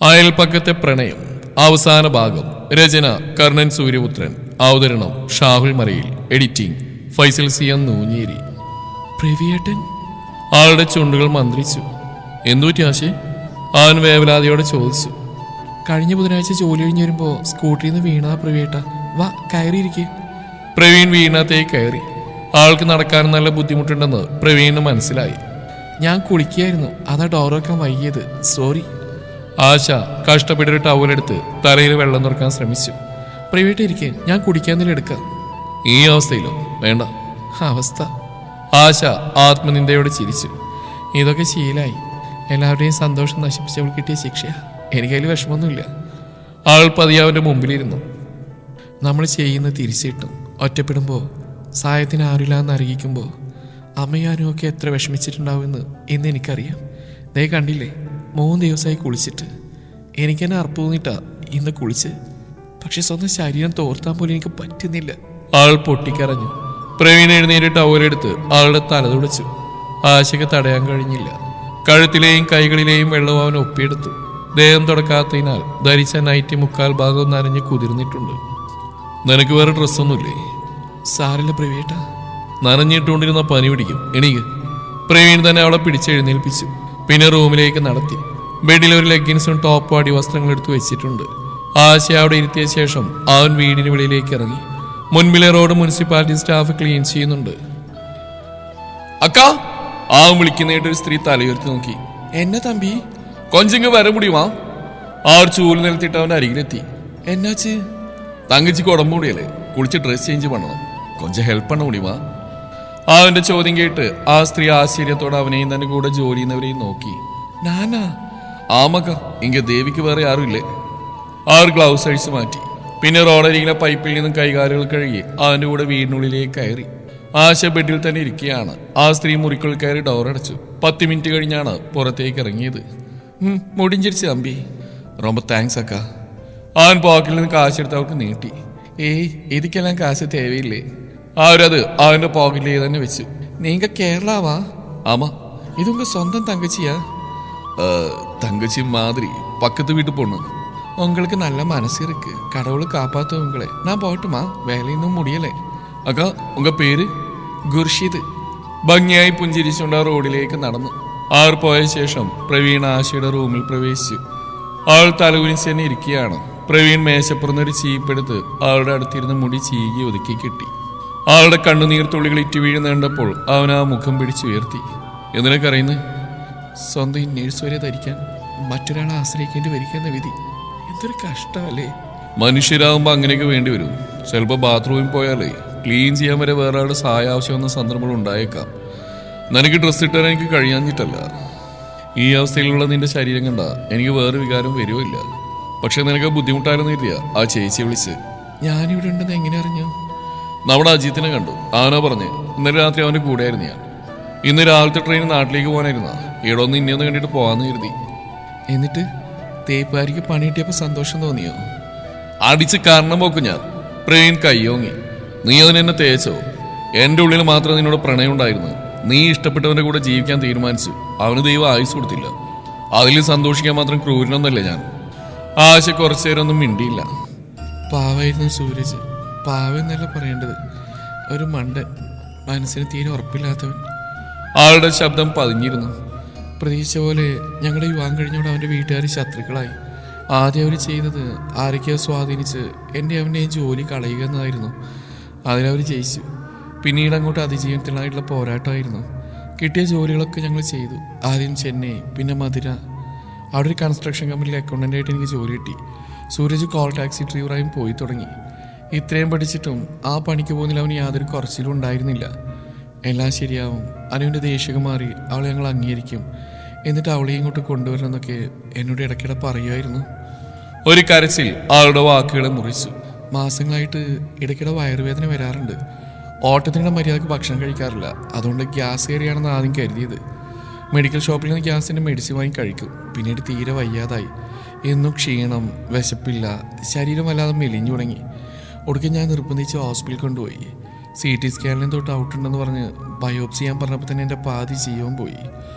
അയൽപക്കത്തെ പ്രണയം അവസാന ഭാഗം. രചന കർണൻ സൂര്യപുത്രൻ. അവതരണം ഷാഹുൽ മറയിൽ. എഡിറ്റിംഗ് ഫൈസൽ സിയാൻ നൂഞ്ഞേരി. പ്രവിയേട്ടൻ ആളുടെ ചുണ്ടുകൾ മന്ത്രിച്ചു. എന്തുപറ്റി ആശേ? അവൻ വേവലാതിയോടെ ചോദിച്ചു. കഴിഞ്ഞ ബുധനാഴ്ച ജോലി കഴിഞ്ഞ് വരുമ്പോൾ സ്കൂട്ടറിൽ നിന്ന് വീണാ പ്രവിയേട്ട. വാ കയറിയിരിക്കെ. പ്രവീൺ വീണത്തേക്ക് കയറി. ആൾക്ക് നടക്കാൻ നല്ല ബുദ്ധിമുട്ടുണ്ടെന്ന് പ്രവീണിന് മനസ്സിലായി. ഞാൻ കുളിക്കുകയായിരുന്നു, അതാ ഡോർ വെക്കാൻ വൈകിയത്, സോറി. ആശ കഷ്ടപ്പെട്ടൊരു ടവലെടുത്ത് തലയിൽ വെള്ളം തുറക്കാൻ ശ്രമിച്ചു. പ്രൈവേറ്റ് ഇരിക്കെ, ഞാൻ കുടിക്കാന്നില്ല എടുക്കാം. ഈ അവസ്ഥയിലോ? വേണ്ട. അവസ്ഥ. ആശ ആത്മനിന്ദയോടെ ചിരിച്ചു. ഇതൊക്കെ ശീലായി. എല്ലാവരുടെയും സന്തോഷം നശിപ്പിച്ചവൾ കിട്ടിയ ശിക്ഷയാ. എനിക്കതിൽ വിഷമമൊന്നുമില്ല. ആൾ പതിയാവൻ്റെ മുമ്പിലിരുന്നു. നമ്മൾ ചെയ്യുന്ന തിരിച്ചിട്ടും ഒറ്റപ്പെടുമ്പോൾ സഹായത്തിന് ആരില്ലാന്ന് അറിയിക്കുമ്പോൾ അമ്മയാനും ഒക്കെ എത്ര വിഷമിച്ചിട്ടുണ്ടാവുമെന്ന് ഇന്ന് എനിക്കറിയാം. ദേ കണ്ടില്ലേ, 3 ദിവസമായി കുളിച്ചിട്ട്. എനിക്കെന്നെ അർപ്പ് തോന്നിട്ടാ ഇന്ന് കുളിച്ച്. പക്ഷെ സ്വന്തം ശരീരം തോർത്താൻ പോലും എനിക്ക് പറ്റുന്നില്ല. ആൾ പൊട്ടിക്കരഞ്ഞു. പ്രവീൺ എഴുന്നേറ്റ് ടവലെടുത്ത് ആളുടെ തല തുടച്ചു. ആശയ്ക്ക് തടയാൻ കഴിഞ്ഞില്ല. കഴുത്തിലെയും കൈകളിലെയും വെള്ളം അവൻ ഒപ്പിയെടുത്തു. ദേഹം തുടക്കാത്തതിനാൽ ധരിച്ച നൈറ്റി 3/4 ഭാഗവും നനഞ്ഞ് കുതിർന്നിട്ടുണ്ട്. നിനക്ക് വേറെ ഡ്രസ്സൊന്നുമില്ലേ? സാറില്ല പ്രവീട്ട. നനഞ്ഞിട്ടുകൊണ്ടിരുന്ന പനി പിടിക്കും, എണീക്ക്. പ്രവീൺ തന്നെ അവളെ പിടിച്ചെഴുന്നേൽപ്പിച്ചു. പിന്നെ റൂമിലേക്ക് നടത്തി. ബെഡിൽ ഒരു ലെഗിൻസും ടോപ്പും അടിവസ്ത്രങ്ങൾ എടുത്ത് വെച്ചിട്ടുണ്ട്. ആശ അവിടെ ഇരുത്തിയ ശേഷം അവൻ വീടിന് വെളിയിലേക്ക് ഇറങ്ങി. മുൻപിലെ റോഡ് മുനിസിപ്പാലിറ്റി സ്റ്റാഫ് ക്ലീൻ ചെയ്യുന്നുണ്ട്. അക്കാ, ആ വിളിക്കുന്നതായിട്ട് ഒരു സ്ത്രീ തലയുയർത്തി നോക്കി. എന്നെ തമ്പി? കൊഞ്ചിങ് വര മുടിയുമാ? ആ ഒരു ചൂല് നിലത്തിട്ട് അവൻ്റെ അരികിലെത്തി. എന്നാച്ച്? തങ്കച്ചിക്ക് ഉടമ്പ് കൂടിയല്ലേ, കുളിച്ച് ഡ്രസ് ചേഞ്ച് பண்ணணும், കൊഞ്ചം ഹെൽപ്പ് பண்ண முடியுமா? അവന്റെ ചോദ്യം കേട്ട് ആ സ്ത്രീ ആശ്ചര്യത്തോടെ അവനെയും തന്നെ കൂടെ ജോലി ചെയ്യുന്നവരെയും നോക്കി. നാനാ? ആമക്ക, ഇങ്ങ ദേവിക്ക് വേറെ ആരുമില്ലേ? അവർ ഗ്ലൗസ് അഴിച്ചു മാറ്റി. പിന്നെ റോഡരികിലെ പൈപ്പിൽ നിന്നും കൈകാലുകൾ കഴുകി അവന്റെ കൂടെ വീടിനുള്ളിലേക്ക് കയറി. ആശ ബെഡിൽ തന്നെ ഇരിക്കുകയാണ്. ആ സ്ത്രീ മുറിക്കുള്ളിൽ കയറി ഡോറടച്ചു. 10 മിനിറ്റ് കഴിഞ്ഞാണ് പുറത്തേക്ക് ഇറങ്ങിയത്. മുടിഞ്ചിരിച്ച് തമ്പി. ரொம்ப താങ്ക്സ് അക്ക. അവൻ പോക്കറ്റിൽ നിന്ന് കാശെടുത്ത് അവർക്ക് നീട്ടി. ഏയ്, ഇതിക്കെല്ലാം കാശ് തേവയില്ലേ? അവരത് അവന്റെ പോക്കറ്റിലേക്ക് തന്നെ വെച്ചു. നീങ്ക കേരളാവാ? ആമാ. ഇതുങ്ക സ്വന്തം തങ്കച്ചിയാ? തങ്കച്ചി മാതിരി പക്കത്ത് വീട്ടിൽ പോണ്. உங்களுக்கு நல்ல மனசு இருக்கு, கடவுள் காப்பாத்து உங்களை. நான் போட்டுமா, வேலைയൊന്നും മുടിയല്ലേ. അക്ക, ഉങ്ക പേര്? ഗുർഷിദ്. ഭംഗിയായി പുഞ്ചിരിച്ചുകൊണ്ട് ആ റോഡിലേക്ക് നടന്നു. അവർ പോയ ശേഷം പ്രവീൺ ആശയുടെ റൂമിൽ പ്രവേശിച്ചു. അവൾ തലകുനിച്ച് തന്നെ ഇരിക്കുകയാണ്. പ്രവീൺ മേശപ്പുറന്നൊരു ചീപ്പെടുത്ത് അവളുടെ അടുത്തിരുന്ന് മുടി ചീകി ഒതുക്കി കെട്ടി. അവളുടെ കണ്ണുനീർ തുള്ളികൾ ഇറ്റു വീഴുന്നേണ്ടപ്പോൾ അവൻ ആ മുഖം പിടിച്ചുയർത്തി. എന്തിനൊക്കെ അറിയുന്നത്? സ്വന്തം ഇന്നേഴ്സ് വരെ ധരിക്കാൻ മറ്റൊരാളെ ആശ്രയിക്കേണ്ടി വരിക്കുന്ന വിധി എന്തൊരു കഷ്ടമല്ലേ? മനുഷ്യരാകുമ്പോൾ അങ്ങനെയൊക്കെ വേണ്ടി വരും. ചിലപ്പോൾ ബാത്റൂമിൽ പോയാലേ ക്ലീൻ ചെയ്യാൻ വരെ വേറെ ആളുടെ സഹായം ആവശ്യമെന്ന സന്ദർഭങ്ങൾ ഉണ്ടായേക്കാം. നിനക്ക് ഡ്രസ്സ് ഇട്ടാൻ എനിക്ക് കഴിയാഞ്ഞിട്ടല്ല. ഈ അവസ്ഥയിലുള്ള നിന്റെ ശരീരം കണ്ട എനിക്ക് വേറെ വികാരം വരുമോ ഇല്ല. പക്ഷെ നിനക്ക് ബുദ്ധിമുട്ടായിരുന്നു ഇല്ല. ആ ചേച്ചിയെ വിളിച്ച്. ഞാനിവിടെ ഉണ്ടെന്ന് എങ്ങനെ അറിഞ്ഞു? നമ്മുടെ അജിത്തിനെ കണ്ടു, അവനോ പറഞ്ഞ്. ഇന്നലെ രാത്രി അവൻ്റെ കൂടെയായിരുന്നു ഞാൻ. ഇന്ന് രാവിലത്തെ ട്രെയിൻ നാട്ടിലേക്ക് പോകാനായിരുന്ന. ഇവിടെ ഒന്ന് ഇനിയൊന്ന് കണ്ടിട്ട് പോകാമെന്ന് കരുതി. എന്നിട്ട് തേപ്പുകാരിക്ക് പണി കിട്ടിയപ്പോൾ സന്തോഷം തോന്നിയോ? അടിച്ച് കാരണം പോക്കും ഞാൻ. പ്രവീൺ കയ്യോങ്ങി. നീ അതിനെന്നെ തേച്ചോ? എൻ്റെ ഉള്ളിൽ മാത്രം നിന്നോട് പ്രണയം ഉണ്ടായിരുന്നു. നീ ഇഷ്ടപ്പെട്ടവൻ്റെ കൂടെ ജീവിക്കാൻ തീരുമാനിച്ചു. അവന് ദൈവം ആയുസ് കൊടുത്തില്ല. അതിൽ സന്തോഷിക്കാൻ മാത്രം ക്രൂരനൊന്നല്ല ഞാൻ. ആശ കുറച്ചു നേരം ഒന്നും മിണ്ടിയില്ല. പാവായിരുന്നു സൂരജ്. പാവ എന്നല്ല പറയേണ്ടത്, ഒരു മണ്ടൻ, മനസ്സിന് തീരെ ഉറപ്പില്ലാത്തവൻ. ആളുടെ ശബ്ദം പതിഞ്ഞിരുന്നു. പ്രതീക്ഷിച്ച പോലെ ഞങ്ങളുടെ വിവാഹം കഴിഞ്ഞോടെ അവൻ്റെ വീട്ടുകാർ ശത്രുക്കളായി. ആദ്യം അവർ ചെയ്തത് ആരൊക്കെയോ സ്വാധീനിച്ച് എൻ്റെ അവൻ്റെയും ജോലി കളയുക എന്നതായിരുന്നു. അതിലവർ ജയിച്ചു. പിന്നീട് അങ്ങോട്ട് അതിജീവനത്തിനായിട്ടുള്ള പോരാട്ടമായിരുന്നു. കിട്ടിയ ജോലികളൊക്കെ ഞങ്ങൾ ചെയ്തു. ആദ്യം ചെന്നൈ, പിന്നെ മധുര. അവിടെ ഒരു കൺസ്ട്രക്ഷൻ കമ്പനിയിൽ അക്കൗണ്ടൻ്റായിട്ട് എനിക്ക് ജോലി കിട്ടി. സൂരജ് കോൾ ടാക്സി ഡ്രൈവറായും പോയി തുടങ്ങി. ഇത്രയും പഠിച്ചിട്ടും ആ പണിക്ക് പോകുന്നതിൽ അവന് യാതൊരു കുറച്ചിലും ഉണ്ടായിരുന്നില്ല. എല്ലാം ശരിയാവും, അനുവിൻ്റെ ദേഷ്യം മാറി അവളെ ഞങ്ങൾ അംഗീകരിക്കും, എന്നിട്ട് അവളെ ഇങ്ങോട്ട് കൊണ്ടുവരണമെന്നൊക്കെ എന്നോട് ഇടയ്ക്കിടെ പറയുമായിരുന്നു. ഒരു കരച്ചിൽ ആളുടെ വാക്കുകളെ മുറിച്ചു. മാസങ്ങളായിട്ട് ഇടയ്ക്കിടെ വയറുവേദന വരാറുണ്ട്. ഓട്ടത്തിനിടെ മര്യാദക്ക് ഭക്ഷണം കഴിക്കാറില്ല. അതുകൊണ്ട് ഗ്യാസ് കയറിയാണെന്ന് ആദ്യം കരുതിയത്. മെഡിക്കൽ ഷോപ്പിൽ നിന്ന് ഗ്യാസിൻ്റെ മെഡിസിൻ വാങ്ങി കഴിക്കും. പിന്നീട് തീരെ വയ്യാതായി. എന്നും ക്ഷീണം, വിശപ്പില്ല, ശരീരം വല്ലാതെ മെലിഞ്ഞു തുടങ്ങി. ഒടുക്കം ഞാൻ നിർബന്ധിച്ച് ഹോസ്പിറ്റലിൽ കൊണ്ടുപോയി. CT സ്കാനിലും തൊട്ട് ഔട്ടുണ്ടെന്ന് പറഞ്ഞ് ബയോപ്സി ചെയ്യാൻ പറഞ്ഞപ്പോൾ തന്നെ എൻ്റെ പാതി ജീവൻ പോയി.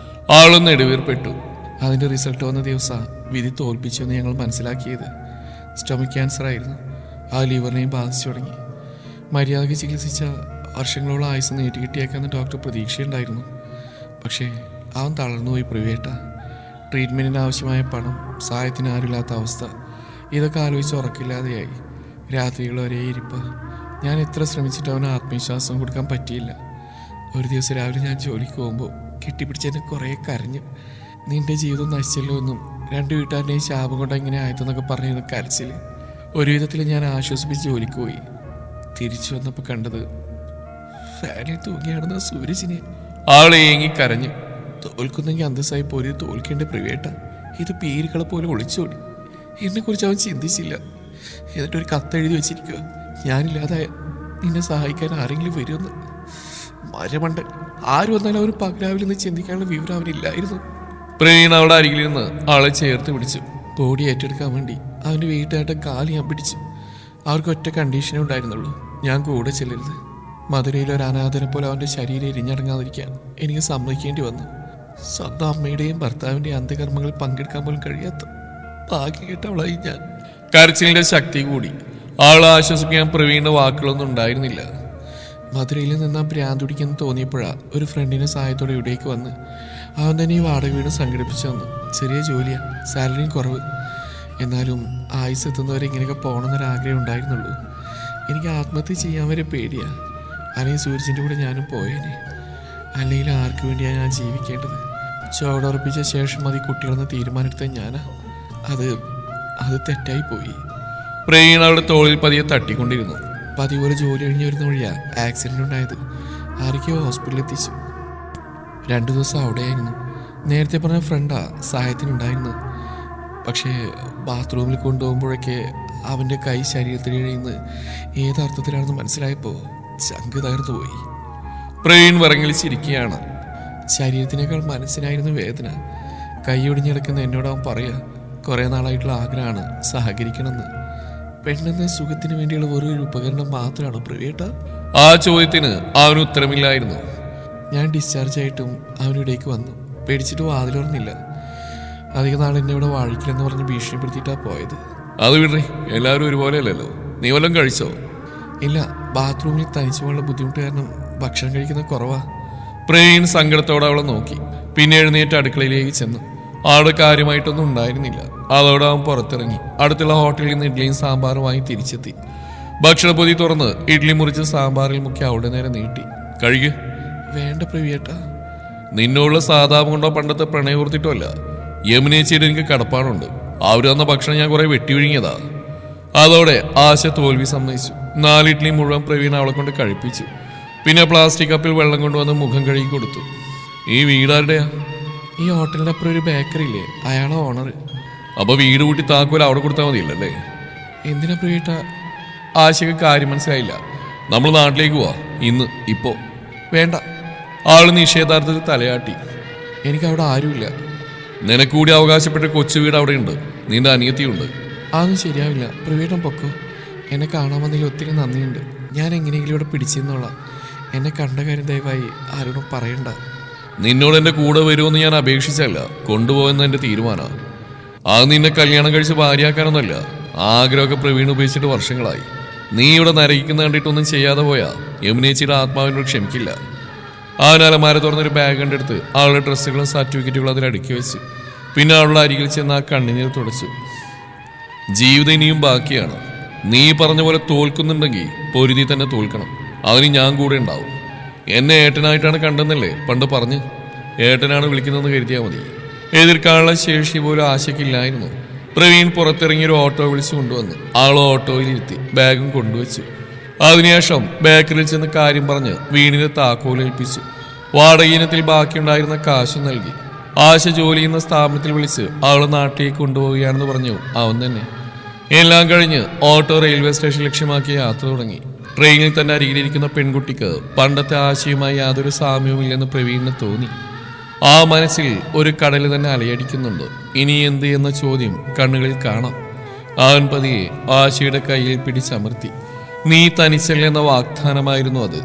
ആളൊന്ന് നെടുവേർപ്പെട്ടു. അതിൻ്റെ റിസൾട്ട് വന്ന ദിവസം വിധി തോൽപ്പിച്ചുവെന്ന് ഞങ്ങൾ മനസ്സിലാക്കിയത്. സ്റ്റൊമക് ക്യാൻസർ ആയിരുന്നു. ആ ലിവറിനെയും ബാധിച്ചു തുടങ്ങി. മര്യാദയ്ക്ക് ചികിത്സിച്ച വർഷങ്ങളോളം ആയുസ് നീട്ടിക്കിട്ടിയേക്കാന്ന് ഡോക്ടർ പ്രതീക്ഷയുണ്ടായിരുന്നു. പക്ഷേ അവൻ തളർന്നുപോയി പ്രവേട്ട. ട്രീറ്റ്മെൻറ്റിന് ആവശ്യമായ പണം, സഹായത്തിന് ആരുമില്ലാത്ത അവസ്ഥ, ഇതൊക്കെ ആലോചിച്ച് ഉറക്കില്ലാതെയായി. രാത്രികൾ ഒരേ ഇരിപ്പ്. ഞാൻ എത്ര ശ്രമിച്ചിട്ട് അവന് ആത്മവിശ്വാസം കൊടുക്കാൻ പറ്റിയില്ല. ഒരു ദിവസം രാവിലെ ഞാൻ ജോലിക്ക് പോകുമ്പോൾ കെട്ടിപ്പിടിച്ചെന്നെ കുറേ കരഞ്ഞു. നിന്റെ ജീവിതം നശിച്ചല്ലോ എന്നും 2 വീട്ടുകാരുടെയും ശാപം കൊണ്ട് എങ്ങനെ ആയതെന്നൊക്കെ പറഞ്ഞിരുന്ന കരച്ചിൽ. ഒരു വിധത്തിൽ ഞാൻ ആശ്വസിപ്പിച്ച് ജോലിക്ക് പോയി. തിരിച്ചു വന്നപ്പോൾ കണ്ടത് ഫാനിൽ തൂങ്ങിയാടുന്ന സൂരജിനെ. ആളെ ഏങ്ങി കരഞ്ഞു. തോൽക്കുന്നെങ്കിൽ അന്തസ്സായി പോരി തോൽക്കേണ്ട പ്രവേട്ട. ഇത് പീരുകളെ പോലെ ഒളിച്ചോടി. എന്നെക്കുറിച്ച് അവൻ ചിന്തിച്ചില്ല. എന്നിട്ടൊരു കത്തെഴുതി വെച്ചിരിക്കുക, ഞാനില്ലാതായ നിന്നെ സഹായിക്കാൻ ആരെങ്കിലും വരുമെന്ന്. മരമണ്ടൻ. ആര് വന്നാലും അവർ പകരാവിൽ നിന്ന് ചിന്തിക്കാനുള്ള വിവരം അവനില്ലായിരുന്നു. പ്രവീൺ അവിടെ അരികിലിരുന്ന് ആളെ ചേർത്ത് പിടിച്ചു. ബോഡി ഏറ്റെടുക്കാൻ വേണ്ടി അവൻ്റെ വീട്ടായിട്ട് കാല് ഞാൻ പിടിച്ചു. അവർക്ക് ഒറ്റ കണ്ടീഷനേ ഉണ്ടായിരുന്നുള്ളൂ, ഞാൻ കൂടെ ചെല്ലരുത്. മധുരയിൽ ഒരു അനാഥനെ പോലെ അവൻ്റെ ശരീരം എരിഞ്ഞടങ്ങാതിരിക്കാൻ എനിക്ക് സമ്മതിക്കേണ്ടി വന്നു. സ്വന്തം അമ്മയുടെയും ഭർത്താവിൻ്റെയും അന്ത്യകർമ്മങ്ങൾ പങ്കെടുക്കാൻ പോലും കഴിയാത്ത ഭാഗ്യം കേട്ടവളായി ഞാൻ. കരച്ചിലിൻ്റെ ശക്തി കൂടി. ആളെ ആശ്വസിപ്പിക്കാൻ പ്രവീണിന്റെ വാക്കുകളൊന്നും ഉണ്ടായിരുന്നില്ല. മധുരയിൽ നിന്ന് ഭ്രാന്തുടിക്കെന്ന് തോന്നിയപ്പോഴാണ് ഒരു ഫ്രണ്ടിന്റെ സഹായത്തോടെ ഇവിടേക്ക് വന്ന് അവൻ തന്നെ ഈ വാടക വീട് സംഘടിപ്പിച്ചു തന്നു. ചെറിയ ജോലിയാണ്, സാലറിയും കുറവ്. എന്നാലും ആയുസ് എത്തുന്നവരെ ഇങ്ങനെയൊക്കെ പോകണമെന്നൊരാഗ്രഹം ഉണ്ടായിരുന്നുള്ളൂ. എനിക്ക് ആത്മഹത്യ ചെയ്യാൻ വരെ പേടിയാണ്. അല്ലെങ്കിൽ സൂരജിൻ്റെ കൂടെ ഞാനും പോയേനെ. അല്ലെങ്കിൽ ആർക്ക് വേണ്ടിയാണ് ഞാൻ ജീവിക്കേണ്ടത്? ചോടുറപ്പിച്ച ശേഷം മതി കുട്ടികളെന്ന് തീരുമാനമെടുത്ത ഞാനാ. അത് തെറ്റായി പോയി. പ്രവീൺ അവളുടെ തോളിൽ പതിയെ തട്ടിക്കൊണ്ടിരുന്നു. പതിപോലെ ജോലി കഴിഞ്ഞ് വരുന്ന വഴിയാണ് ആക്സിഡൻ്റ് ഉണ്ടായത്. ആരൊക്കെയോ ഹോസ്പിറ്റലിൽ എത്തിച്ചു. 2 ദിവസം അവിടെയായിരുന്നു. നേരത്തെ പറഞ്ഞ ഫ്രണ്ടാ സഹായത്തിനുണ്ടായിരുന്നു. പക്ഷേ ബാത്റൂമിൽ കൊണ്ടുപോകുമ്പോഴൊക്കെ അവൻ്റെ കൈ ശരീരത്തിൽ കഴിയുന്നത് ഏതർത്ഥത്തിലാണെന്ന് മനസ്സിലായപ്പോൾ ചങ്ക് തകർന്നു പോയി. പ്രവീൺ വിറങ്ങലിച്ചിരിക്കുകയാണ്. ശരീരത്തിനേക്കാൾ മനസ്സിനായിരുന്നു വേദന. കൈ ഒടിഞ്ഞിടക്കുന്ന എന്നോട് അവൻ പറയുക, കുറേ നാളായിട്ടുള്ള ആഗ്രഹമാണ് സഹകരിക്കണമെന്ന്. പെണ്ണെന്ന സുഖത്തിന് വേണ്ടിയുള്ള ഒരു ഉപകരണം മാത്രമാണ് പ്രവേട്ട? ആ ചോദ്യത്തിന് അവന് ഉത്തരമില്ലായിരുന്നു. ഞാൻ ഡിസ്ചാർജ് ആയിട്ടും അവനിവിടേക്ക് വന്നു. പേടിച്ചിട്ട് വാതിലുറന്നില്ല. അധികം നാൾ എന്നെ ഇവിടെ വാഴിക്കില്ലെന്ന് പറഞ്ഞ് ഭീഷണിപ്പെടുത്തിയിട്ടാണ് പോയത്. അത് വിടേ, എല്ലാവരും ഒരുപോലെ അല്ലല്ലോ. നീ വല്ലതും കഴിച്ചോ? ഇല്ല, ബാത്റൂമിൽ തനിച്ചു പോകാനുള്ള ബുദ്ധിമുട്ട് കാരണം ഭക്ഷണം കഴിക്കുന്നത് കുറവാ. പ്രവീൺ സങ്കടത്തോടെ അവളെ നോക്കി. പിന്നെ എഴുന്നേറ്റ് അടുക്കളയിലേക്ക് ചെന്നു. അവിടെ കാര്യമായിട്ടൊന്നും ഉണ്ടായിരുന്നില്ല. അതോടെ അവൻ പുറത്തിറങ്ങി അടുത്തുള്ള ഹോട്ടലിൽ നിന്ന് ഇഡ്ഡലിയും സാമ്പാറും വാങ്ങി തിരിച്ചെത്തി. ഭക്ഷണപ്പൊതി തുറന്ന് ഇഡ്ഡലി മുറിച്ച് സാമ്പാറിൽ മുക്കി അവിടെ നേരെ നീട്ടി. കഴുകു. വേണ്ട പ്രവിയേട്ട. നിന്നുള്ള സാധാപം കൊണ്ടോ പണ്ടത്തെ പ്രണയവർത്തിട്ടോ അല്ല. യമുനേച്ചിയുടെ എനിക്ക് കടപ്പാടുണ്ട്. അവർ തന്ന ഭക്ഷണം ഞാൻ കുറെ വെട്ടി വിഴുങ്ങിയതാ. അതോടെ ആശ തോൽവി സമ്മതിച്ചു. 4 ഇഡ്ഡലി മുഴുവൻ പ്രവീൺ അവളെ കൊണ്ട് കഴിപ്പിച്ചു. പിന്നെ പ്ലാസ്റ്റിക് കപ്പിൽ വെള്ളം കൊണ്ടുവന്ന് മുഖം കഴുകി കൊടുത്തു. ഈ വീടാരുടെയാ? ഈ ഹോട്ടലിൻ്റെ അപ്പുറം ഒരു ബേക്കറി ഇല്ലേ, അയാളെ ഓണർ. അപ്പോൾ വീട് കൂട്ടി താക്കോൽ അവിടെ കൊടുത്താൽ മതിയല്ലേ? എന്തിനാ പ്രവീട്ട? ആശയ്ക്ക് കാര്യം മനസ്സിലായില്ല. നമ്മൾ നാട്ടിലേക്ക് പോവാ, ഇന്ന്, ഇപ്പോൾ. വേണ്ട. ആള് നിഷേധാർത്ഥത്തിൽ തലയാട്ടി. എനിക്കവിടെ ആരുമില്ല. നിനക്കൂടി അവകാശപ്പെട്ട കൊച്ചു വീട് അവിടെ ഉണ്ട്. നിന്റെ അനിയത്തിയുണ്ട്. അതൊന്നും ശരിയാവില്ല. പ്രവീട്ടം പൊക്കോ. എന്നെ കാണാൻ വന്നതിൽ ഒത്തിരി നന്ദിയുണ്ട്. ഞാൻ എങ്ങനെയെങ്കിലും ഇവിടെ പിടിച്ചെന്നോളാം. എന്നെ കണ്ട കാര്യം ദയവായി ആരോടും പറയണ്ട. നിന്നോട് എൻ്റെ കൂടെ വരുമെന്ന് ഞാൻ അപേക്ഷിച്ചല്ല, കൊണ്ടുപോകുന്ന എൻ്റെ തീരുമാനമാണ്. അത് നിന്നെ കല്യാണം കഴിച്ച് ഭാര്യയാക്കാനൊന്നുമല്ല. ആഗ്രഹമൊക്കെ പ്രവീൺ ഉപയോഗിച്ചിട്ട് വർഷങ്ങളായി. നീ ഇവിടെ നരകിക്കുന്ന കണ്ടിട്ടൊന്നും ചെയ്യാതെ പോയാ യമുനേച്ചിയുടെ ആത്മാവിനോട് ക്ഷമിക്കില്ല. ആ അലമാര തുറന്നൊരു ബാഗ് കണ്ടെടുത്ത് അവളുടെ ഡ്രസ്സുകളും സർട്ടിഫിക്കറ്റുകളും അതിൽ അടുക്കി വെച്ച് പിന്നെ അവളുടെ അരികിൽ ചെന്ന് ആ കണ്ണുനീർ തുടച്ചു. ജീവിതം ഇനിയും ബാക്കിയാണ്. നീ പറഞ്ഞ പോലെ തോൽക്കുന്നുണ്ടെങ്കിൽ പൊരുതി തന്നെ തോൽക്കണം. അതിന് ഞാൻ കൂടെ ഉണ്ടാവും. എന്നെ ഏട്ടനായിട്ടാണ് കണ്ടെന്നല്ലേ പണ്ട് പറഞ്ഞ്? ഏട്ടനാണ് വിളിക്കുന്നതെന്ന് കരുതിയാൽ മതി. എതിർക്കാനുള്ള ശേഷി പോലും ആശയ്ക്കില്ലായിരുന്നു. പ്രവീൺ പുറത്തിറങ്ങിയൊരു ഓട്ടോ വിളിച്ചു കൊണ്ടുവന്ന് ആൾ ഓട്ടോയിലിരുത്തി ബാഗും കൊണ്ടുവച്ചു. അതിനുശേഷം ബേക്കറിയിൽ ചെന്ന് കാര്യം പറഞ്ഞ് വീടിന്റെ താക്കോലേൽപ്പിച്ചു. വാടകയിനത്തിൽ ബാക്കിയുണ്ടായിരുന്ന കാശ് നൽകി. ആശ ജോലി ചെയ്യുന്ന സ്ഥാപനത്തിൽ വിളിച്ച് അവളെ നാട്ടിലേക്ക് കൊണ്ടുപോവുകയാണെന്ന് പറഞ്ഞു അവൻ തന്നെ. എല്ലാം കഴിഞ്ഞ് ഓട്ടോ റെയിൽവേ സ്റ്റേഷൻ ലക്ഷ്യമാക്കി യാത്ര തുടങ്ങി. ട്രെയിനിൽ തന്നെ അരികിലിരിക്കുന്ന പെൺകുട്ടിക്ക് പണ്ടത്തെ ആശയുമായി യാതൊരു സാമ്യവുമില്ലെന്ന് പ്രവീണിന് തോന്നി. ആ മനസ്സിൽ ഒരു കടൽ തന്നെ അലയടിക്കുന്നുണ്ട്. ഇനി എന്ത് എന്ന ചോദ്യം കണ്ണുകളിൽ കാണാം. അവൻ പതിയെ ആശയുടെ കയ്യിൽ പിടിച്ചമർത്തി. നീ തനിച്ചല്ലെന്ന വാഗ്ദാനമായിരുന്നു അത്.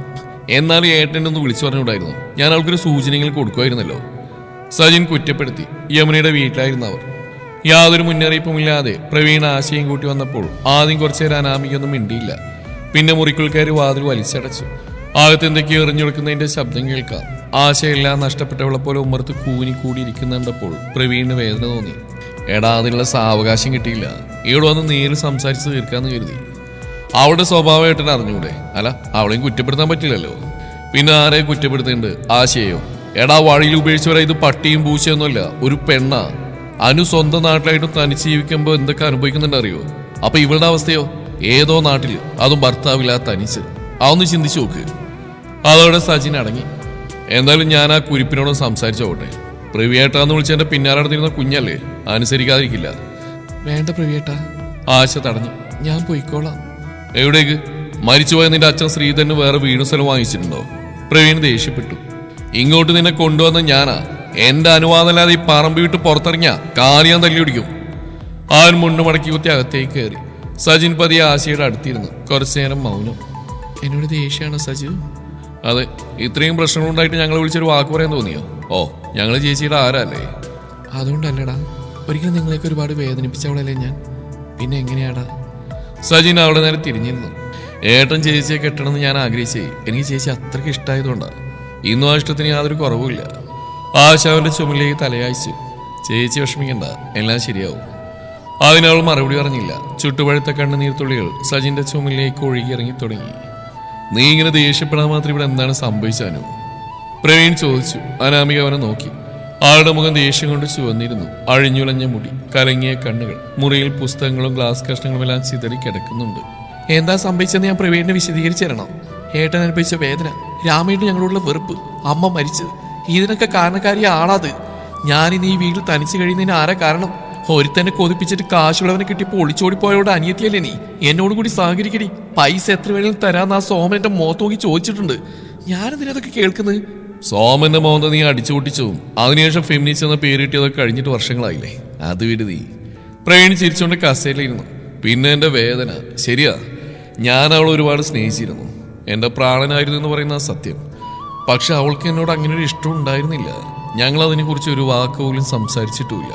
എന്നാൽ ഏട്ടനൊന്ന് വിളിച്ചു പറഞ്ഞുകൂടായിരുന്നു? ഞാൻ അവൾക്കൊരു സൂചനകൾ കൊടുക്കുമായിരുന്നല്ലോ. സജിൻ കുറ്റപ്പെടുത്തി. യമുനയുടെ വീട്ടിലായിരുന്നു അവർ. യാതൊരു മുന്നറിയിപ്പുമില്ലാതെ പ്രവീൺ ആശയും കൂട്ടി വന്നപ്പോൾ ആദ്യം കുറച്ചു നേരം അനാമികൊന്നും മിണ്ടിയില്ല. പിന്നെ മുറിക്കുൾ കയറി വാതിൽ വലിച്ചടച്ചു. ആകത്ത് എന്തൊക്കെയോ എറിഞ്ഞൊടുക്കുന്നതിന്റെ ശബ്ദം കേൾക്കാം. ആശയെല്ലാം നഷ്ടപ്പെട്ടവളെ പോലെ ഉമ്മർത്ത് കൂനി കൂടിയിരിക്കുന്നുണ്ടപ്പോൾ പ്രവീണിന് വേദന തോന്നി. എടാ, അതിനുള്ള സാവകാശം കിട്ടിയില്ല. ഇവിടെ വന്ന് നേരിൽ സംസാരിച്ച് തീർക്കാന്ന് കരുതി. അവളുടെ സ്വഭാവമായിട്ടാണ് അറിഞ്ഞൂടെ? അല്ല, അവളെയും കുറ്റപ്പെടുത്താൻ പറ്റില്ലല്ലോ. പിന്നെ ആരെയും കുറ്റപ്പെടുത്തേണ്ട? ആശയോ? എടാ, വഴിയിൽ ഉപേക്ഷിച്ചവരാ. ഇത് പട്ടിയും പൂച്ചയൊന്നുമല്ല, ഒരു പെണ്ണാ. അനു സ്വന്തം നാട്ടിലായിട്ടും തനിച്ച് ജീവിക്കുമ്പോൾ എന്തൊക്കെ അനുഭവിക്കുന്നുണ്ടറിയോ? അപ്പൊ ഇവളുടെ അവസ്ഥയോ? ഏതോ നാട്ടില്, അതും ഭർത്താവില്ലാതെ തനിച്ച്. അതൊന്ന് ചിന്തിച്ചു നോക്ക്. അതോടെ സജിൻ അടങ്ങി. എന്തായാലും ഞാൻ ആ കുരിപ്പിനോടും സംസാരിച്ചോട്ടെ. പ്രവിയേട്ടാന്ന് വിളിച്ച് എന്റെ പിന്നാലെ നടന്നിരുന്ന കുഞ്ഞല്ലേ, അനുസരിക്കാതിരിക്കില്ല. വേണ്ട പ്രവിയേട്ട, ആശ തടഞ്ഞു. ഞാൻ പോയിക്കോളാം. എവിടേക്ക്? മരിച്ചുപോയ നിന്റെ അച്ഛൻ ശ്രീധരന് വേറെ വീണു സ്ഥലം വാങ്ങിച്ചിട്ടുണ്ടോ? പ്രവീൺ ദേഷ്യപ്പെട്ടു. ഇങ്ങോട്ട് നിന്നെ കൊണ്ടുവന്ന ഞാനാ. എന്റെ അനുവാദമില്ലാതെ ഈ പറമ്പ് വിട്ട് പുറത്തിറങ്ങിയ കാര്യം തല്ലി പിടിക്കും. ആൻ മുണ്ട് മടക്കി കുത്തി അകത്തേക്ക് കയറി. സജിൻ പതിയെ ആശയുടെ അടുത്തിരുന്നു. കുറച്ചു നേരം മൗനം. എന്നോട് ദേഷ്യമാണ് സജു? അതെ. ഇത്രയും പ്രശ്നങ്ങളുണ്ടായിട്ട് ഞങ്ങളെ വിളിച്ചൊരു വാക്ക് പറയാൻ തോന്നിയോ? ഓ, ഞങ്ങള് ചേച്ചിയുടെ ആരല്ലേ? അതുകൊണ്ടല്ലടാ, ഒരിക്കലും നിങ്ങളെയൊക്കെ ഒരുപാട് വേദനിപ്പിച്ചവളല്ലേ ഞാൻ. പിന്നെ എങ്ങനെയാടാ? സജിൻ അവളുടെ നേരെ തിരിഞ്ഞിരുന്നു. ഏട്ടൻ ചേച്ചിയെ കെട്ടണമെന്ന് ഞാൻ ആഗ്രഹിച്ചേ. എനിക്ക് ചേച്ചി അത്രയ്ക്ക് ഇഷ്ടമായതുകൊണ്ടാ. ഇന്നും ആ ഇഷ്ടത്തിന് യാതൊരു കുറവുമില്ല. ആശ അവന്റെ ചുമലിലേക്ക് തലയായിച്ചു. ചേച്ചി വിഷമിക്കണ്ട, എല്ലാം ശരിയാവും. അതിനവൾ മറുപടി പറഞ്ഞില്ല. ചുട്ടുപഴുത്ത കണ്ണുനീർത്തുള്ളികൾ സജിന്റെ ചുമലിലേക്ക് ഒഴുകി ഇറങ്ങി തുടങ്ങി. നീ ഇങ്ങനെ ദേഷ്യപ്പെടാൻ മാത്രം ഇവിടെ എന്താണ് സംഭവിച്ചാനു? പ്രവീൺ ചോദിച്ചു. അനാമിക അവനെ നോക്കി. ആളുടെ മുഖം ദേഷ്യം കൊണ്ട് ചുവന്നിരുന്നു. അഴിഞ്ഞുലഞ്ഞ മുടി, കലങ്ങിയ കണ്ണുകൾ, മുറിയിൽ പുസ്തകങ്ങളും ഗ്ലാസ് കഷ്ണങ്ങളും എല്ലാം ചിതറി കിടക്കുന്നുണ്ട്. എന്താ സംഭവിച്ചെന്ന് ഞാൻ പ്രവീണിനെ വിശദീകരിച്ചു തരണം. ഏട്ടൻ അനുഭവിച്ച വേദന, രാമേട്ടൻ ഞങ്ങളോടുള്ള വെറുപ്പ്, അമ്മ മരിച്ചത്, ഇതിനൊക്കെ കാരണക്കാരിയ ആളാത്. ഞാനിന്ന് ഈ വീട്ടിൽ തനിച്ച് കഴിയുന്നതിന് ആരാ കാരണം? ഒരുത്തന്നെ കൊതിപ്പിച്ചിട്ട് കാശുള്ളവനെ കിട്ടിയപ്പോ ഒളിച്ചോടിപ്പോയോട് അനിയത്തിയല്ലേ നീ? എന്നോട് കൂടി സഹകരിക്കടി. പൈസ എത്ര വേണമെങ്കിലും തരാന്ന് ആ സോമൻ എന്റെ മുഖത്ത് നോക്കി ചോദിച്ചിട്ടുണ്ട്. ഞാനെന്തിനതൊക്കെ കേൾക്കുന്നത്? സോമന്റെ മോന്ത നീ അടിച്ചു പൊട്ടിച്ചു. അതിനുശേഷം ഫെമിനിസ്റ്റ് എന്ന പേര് കിട്ടിയതൊക്കെ കഴിഞ്ഞിട്ട് വർഷങ്ങളായില്ലേ. അത് വിടുതി. പ്രവീൺ ചിരിച്ചുകൊണ്ട് കസേരയിലിരുന്നു. പിന്നെ എന്റെ വേദന. ശരിയാ, ഞാൻ അവൾ ഒരുപാട് സ്നേഹിച്ചിരുന്നു. എന്റെ പ്രാണനായിരുന്നു എന്ന് പറയുന്ന സത്യം. പക്ഷെ അവൾക്ക് എന്നോട് അങ്ങനെ ഒരു ഇഷ്ടം ഉണ്ടായിരുന്നില്ല. ഞങ്ങൾ അതിനെക്കുറിച്ച് ഒരു വാക്ക് പോലും സംസാരിച്ചിട്ടുമില്ല.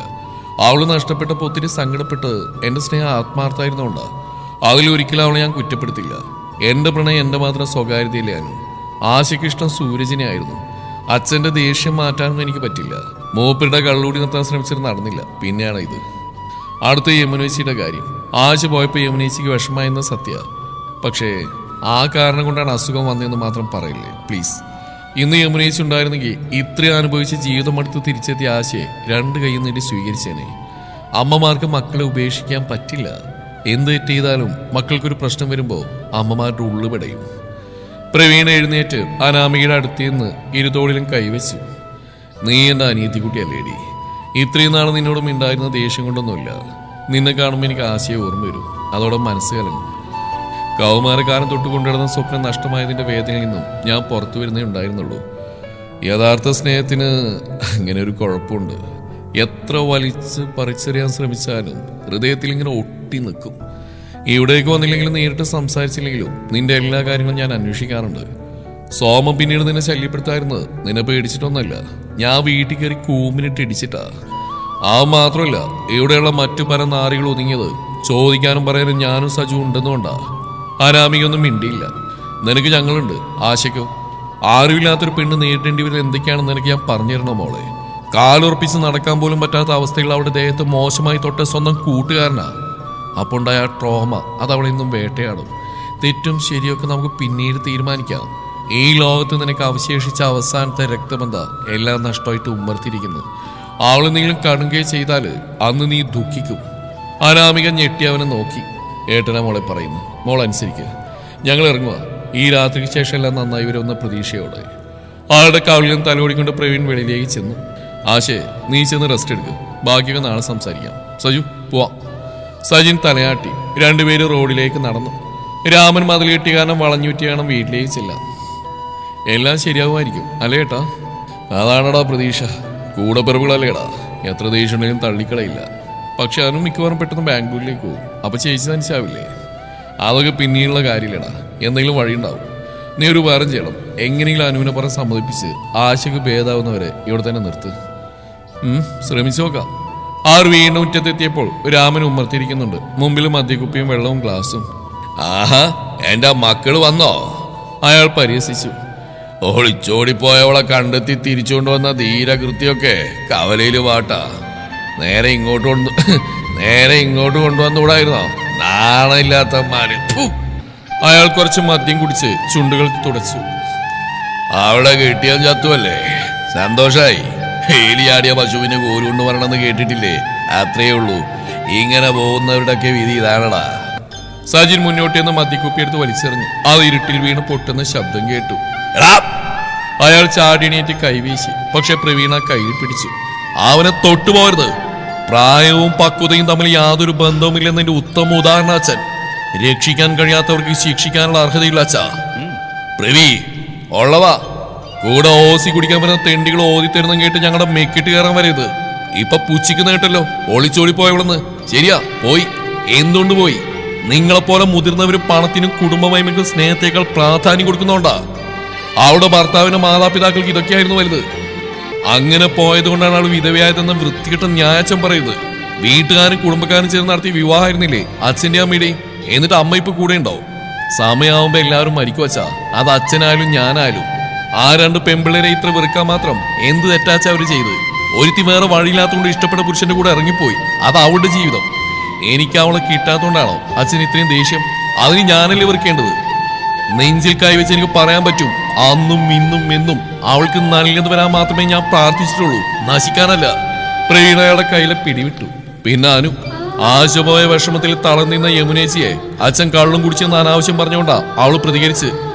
അവള് നഷ്ടപ്പെട്ടപ്പോൾ ഒത്തിരി സങ്കടപ്പെട്ട്. എന്റെ സ്നേഹം ആത്മാർത്ഥമായിരുന്നോണ്ടാ. അതിലൊരിക്കലും അവളെ ഞാൻ കുറ്റപ്പെടുത്തില്ല. എന്റെ പ്രണയം എന്റെ മാത്രം സ്വകാര്യതയിലായിരുന്നു. ആശയ്ക്ക് ഇഷ്ടം സൂരജിനെ ആയിരുന്നു. അച്ഛന്റെ ദേഷ്യം മാറ്റാനൊന്നും എനിക്ക് പറ്റില്ല. മൂപ്പരുടെ കള്ളൂടി നിർത്താൻ ശ്രമിച്ചിട്ട് നടന്നില്ല. പിന്നെയാണ് ഇത്. അടുത്ത യമുനേച്ചിയുടെ കാര്യം. ആശ പോയപ്പോൾ യമുനേച്ചിക്ക് വിഷമായെന്ന സത്യ. പക്ഷേ ആ കാരണം കൊണ്ടാണ് അസുഖം വന്നതെന്ന് മാത്രം പറയില്ലേ പ്ലീസ്. ഇന്ന് യമുനേച്ചി ഉണ്ടായിരുന്നെങ്കിൽ ഇത്രയും അനുഭവിച്ച് ജീവിതം അടുത്ത് തിരിച്ചെത്തിയ ആശയെ രണ്ട് കൈ നീട്ടി സ്വീകരിച്ചേനെ. അമ്മമാർക്ക് മക്കളെ ഉപേക്ഷിക്കാൻ പറ്റില്ല. എന്ത് തെറ്റ് ചെയ്താലും മക്കൾക്കൊരു പ്രശ്നം വരുമ്പോൾ അമ്മമാരുടെ ഉള്ളുപെടയും. പ്രവീണ എഴുന്നേറ്റ് അനാമികയുടെ അടുത്തുനിന്ന് ഇരുതോളിലും കൈവച്ചു. നീ എൻ്റെ അനിയത്തിക്കുട്ടിയല്ലേടി. ഇത്രയും നാൾ നിന്നോട് മിണ്ടായിരുന്ന ദേഷ്യം കൊണ്ടൊന്നുമില്ല. നിന്നെ കാണുമ്പോൾ എനിക്ക് ആശയെ ഓർമ്മ വരും. അതോടെ മനസ്സ് കലങ്ങും. കൗമാരക്കാരൻ തൊട്ടുകൊണ്ടിടുന്ന സ്വപ്നം നഷ്ടമായതിന്റെ വേദനയിൽ നിന്നും ഞാൻ പുറത്തു വരുന്നേ ഉണ്ടായിരുന്നുള്ളൂ. യഥാർത്ഥ സ്നേഹത്തിന് അങ്ങനെ ഒരു കുഴപ്പമുണ്ട്. എത്ര വലിച്ച് പറിച്ചെറിയാൻ ശ്രമിച്ചാലും ഹൃദയത്തിൽ ഇങ്ങനെ ഒട്ടി നിൽക്കും. ഇവിടേക്ക് വന്നില്ലെങ്കിലും നേരിട്ട് സംസാരിച്ചില്ലെങ്കിലും നിന്റെ എല്ലാ കാര്യങ്ങളും ഞാൻ അന്വേഷിക്കാറുണ്ട്. സോമം പിന്നീട് നിന്നെ ശല്യപ്പെടുത്തായിരുന്നത് നിന്നെ പേടിച്ചിട്ടൊന്നല്ല. ഞാൻ വീട്ടിൽ കയറി കൂമിനിട്ട് ഇടിച്ചിട്ടാ. ആ മാത്രമല്ല, ഇവിടെയുള്ള മറ്റു പല നാറികൾ ഒതുങ്ങിയത് ചോദിക്കാനും പറയാനും ഞാനും സജു ഉണ്ടെന്നുകൊണ്ടാ. അനാമികൊന്നും മിണ്ടിയില്ല. നിനക്ക് ഞങ്ങളുണ്ട്. ആശയ്ക്കോ? ആരുമില്ലാത്തൊരു പെണ്ണ് നേരിടേണ്ടി വരുന്നത് എന്തൊക്കെയാണെന്ന് നിനക്ക് ഞാൻ പറഞ്ഞു തരണോ മോളെ? കാലുറപ്പിച്ച് നടക്കാൻ പോലും പറ്റാത്ത അവസ്ഥകൾ അവളുടെ ദേഹത്ത് മോശമായി തൊട്ട സ്വന്തം കൂട്ടുകാരനാ. അപ്പോൾ ഉണ്ടായ ട്രോമ അതവളെ ഇന്നും വേട്ടയാടും. തെറ്റും ശരിയൊക്കെ നമുക്ക് പിന്നീട് തീരുമാനിക്കാം. ഈ ലോകത്ത് നിനക്ക് അവശേഷിച്ച അവസാനത്തെ രക്തബന്ധ എല്ലാം നഷ്ടമായിട്ട് ഉമ്മർത്തിരിക്കുന്നു. അവളെന്തെങ്കിലും കടുങ്കൈ ചെയ്താൽ അന്ന് നീ ദുഃഖിക്കും. അനാമിക ഞെട്ടി അവനെ നോക്കി. ഏട്ടനാ മോളെ പറയുന്നു, മോൾ അനുസരിക്കുക. ഞങ്ങൾ ഇറങ്ങുക. ഈ രാത്രിക്ക് ശേഷം എല്ലാം നന്നായി വരുമെന്ന പ്രതീക്ഷയോടെ. ആളുടെ കവിളിലും തലോടിക്കൊണ്ട് പ്രവീൺ വെളിയിലേക്ക് ചെന്നു. ആശേ, നീ ചെന്ന് റെസ്റ്റ് എടുക്കുക. ബാക്കിയൊക്കെ നാളെ സംസാരിക്കാം. സജു, പോവാം. സജിൻ തലയാട്ടി. രണ്ടുപേരും റോഡിലേക്ക് നടന്നു. രാമൻ മതിൽ കെട്ടി കാരണം വളഞ്ഞുറ്റി വേണം വീട്ടിലേക്ക് ചെല്ലാൻ. എല്ലാം ശരിയാവുമായിരിക്കും അല്ലേ ഏട്ടാ? അതാണടാ പ്രതീക്ഷ. കൂടെ പിറവുകളല്ലേടാ. എത്ര ദേഷ്യം ഉണ്ടെങ്കിലും തള്ളിക്കളയില്ല. പക്ഷെ അവനും മിക്കവാറും പെട്ടെന്ന് ബാംഗ്ലൂരിലേക്ക് പോകും. അപ്പൊ ചേച്ചി തനിച്ചാവില്ലേ? അതൊക്കെ പിന്നീടുള്ള കാര്യമില്ലടാ. എന്തെങ്കിലും വഴിയുണ്ടാവും. നീ ഒരു വേറെ ചെയ്യണം. എങ്ങനെയെങ്കിലും അനുവിനെ പറഞ്ഞ് സമ്മതിപ്പിച്ച് ആശയ്ക്ക് ഭേദാവുന്നവരെ ഇവിടെ തന്നെ നിർത്ത്. ശ്രമിച്ചു നോക്കാം. ആർ വീണ്ടും മുറ്റത്തെത്തിയപ്പോൾ രാമൻ ഉമ്മർത്തിരിക്കുന്നുണ്ട്. മുമ്പിൽ മദ്യക്കുപ്പിയും വെള്ളവും ഗ്ലാസും. ആഹാ, എന്റെ മക്കള് വന്നോ? അയാൾ പരിഹസിച്ചു. ഒളിച്ചോടിപ്പോയവളെ കണ്ടെത്തി തിരിച്ചുകൊണ്ടുവന്ന ധീരകൃത്യമൊക്കെ കവലയില് പാട്ടാ. നേരെ ഇങ്ങോട്ട് കൊണ്ടുവന്നുകൂടായിരുന്നോ? നാണമില്ലാത്തമാര്. അയാൾ കുറച്ച് മദ്യം കുടിച്ച് ചുണ്ടുകൾ തുടച്ചു. അവിടെ കിട്ടിയാൽ ചത്തുവല്ലേ, സന്തോഷായി. ഹേലിയാടിയ പശുവിന് കോലുകൊണ്ട് വരണമെന്ന് കേട്ടിട്ടില്ലേ? അത്രയേ ഉള്ളൂ. ഇങ്ങനെ പോകുന്നവരുടെയൊക്കെ വിധി ഇതാണടാ. സജിൻ മുന്നോട്ടെന്ന് മദ്യക്കുപ്പിയെടുത്ത് വലിച്ചെറിഞ്ഞു. അത് ഇരുട്ടിൽ വീണ് പൊട്ടുന്ന ശബ്ദം കേട്ടു. അയാൾ ചാടിയണീറ്റ് കൈവീശി. പക്ഷെ പ്രവീണ കയ്യിൽ പിടിച്ചു. അവനെ തൊട്ടുപോകരുത്. പ്രായവും പക്വതയും തമ്മിൽ യാതൊരു ബന്ധവുമില്ലെന്നതിന്റെ ഉത്തമ ഉദാഹരണ അച്ഛൻ. രക്ഷിക്കാൻ കഴിയാത്തവർക്ക് ശിക്ഷിക്കാനുള്ള അർഹതയില്ല അച്ഛാ. പ്രവീ ഉള്ളവാ. കൂടെ ഓസി കുടിക്കാൻ വരുന്ന തെണ്ടികൾ ഓതി തരുന്ന കേട്ട് ഞങ്ങളുടെ മെക്കിട്ട് കയറാൻ വരരുത്. ഇപ്പൊ പുച്ചിക്ക് നേട്ടല്ലോ ഒളിച്ചോടിപ്പോയവളെന്ന്. ശരിയാ, പോയി. എന്തുകൊണ്ട് പോയി? നിങ്ങളെപ്പോലെ മുതിർന്നവര് പണത്തിനും കുടുംബമൈമയ്ക്കും സ്നേഹത്തേക്കാൾ പ്രാധാന്യം കൊടുക്കുന്നോണ്ടാ. അവളുടെ ഭർത്താവിന്റെ മാതാപിതാക്കൾക്ക് ഇതൊക്കെയായിരുന്നു വലുത്. അങ്ങനെ പോയതുകൊണ്ടാണ് അവൾ വിധവയായതെന്ന് വൃത്തികെട്ട ന്യായച്ചൻ പറയുന്നത്. വീട്ടുകാരും കുടുംബക്കാരും ചേർന്ന് നടത്തിയ വിവാഹമായിരുന്നില്ലേ അച്ഛന്റെ അമ്മയുടെയും? എന്നിട്ട് അമ്മ ഇപ്പൊ കൂടെ ഉണ്ടോ? സമയമാവുമ്പോ എല്ലാവരും മരിക്കും അച്ഛാ. അത് അച്ഛനായാലും ഞാനായാലും. ആ രണ്ട് പെമ്പിള്ളേരെ ഇത്ര വെറുക്കാൻ മാത്രം എന്ത് തെറ്റാച്ച അവര് ചെയ്ത്? ഒരുത്തി വേറെ വഴിയില്ലാത്തതുകൊണ്ട് ഇഷ്ടപ്പെട്ട പുരുഷന്റെ കൂടെ ഇറങ്ങിപ്പോയി. അത് അവളുടെ ജീവിതം. എനിക്ക് അവളെ കിട്ടാത്തോണ്ടാണോ അച്ഛൻ ഇത്രയും ദേഷ്യം? അതിന് ഞാനല്ലേ വെറുക്കേണ്ടത്? നെഞ്ചിൽ കൈവച്ച് എനിക്ക് പറയാൻ പറ്റും, അന്നും ഇന്നും എന്നും അവൾക്ക് നല്ലത് വരാൻ മാത്രമേ ഞാൻ പ്രാർത്ഥിച്ചിട്ടുള്ളൂ, നശിക്കാനല്ല. പ്രവീണയുടെ കയ്യിലെ പിടിവിട്ടു. പിന്നെ ആശുപോയ വിഷമത്തിൽ തളർന്നിരുന്ന യമുനേച്ചിയെ അച്ഛൻ കള്ളും കുടിച്ചെന്ന് അനാവശ്യം പറഞ്ഞുകൊണ്ടാ അവള് പ്രതികരിച്ച്.